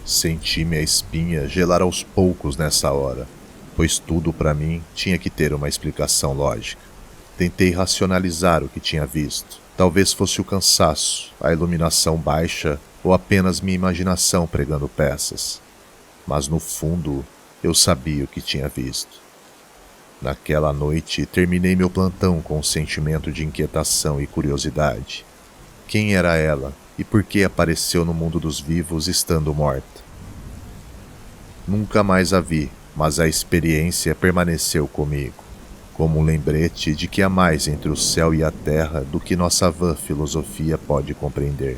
Senti minha espinha gelar aos poucos nessa hora, pois tudo para mim tinha que ter uma explicação lógica. Tentei racionalizar o que tinha visto. Talvez fosse o cansaço, a iluminação baixa ou apenas minha imaginação pregando peças. Mas no fundo, eu sabia o que tinha visto. Naquela noite, terminei meu plantão com um sentimento de inquietação e curiosidade. Quem era ela e por que apareceu no mundo dos vivos estando morta? Nunca mais a vi, mas a experiência permaneceu comigo, como um lembrete de que há mais entre o céu e a terra do que nossa vã filosofia pode compreender.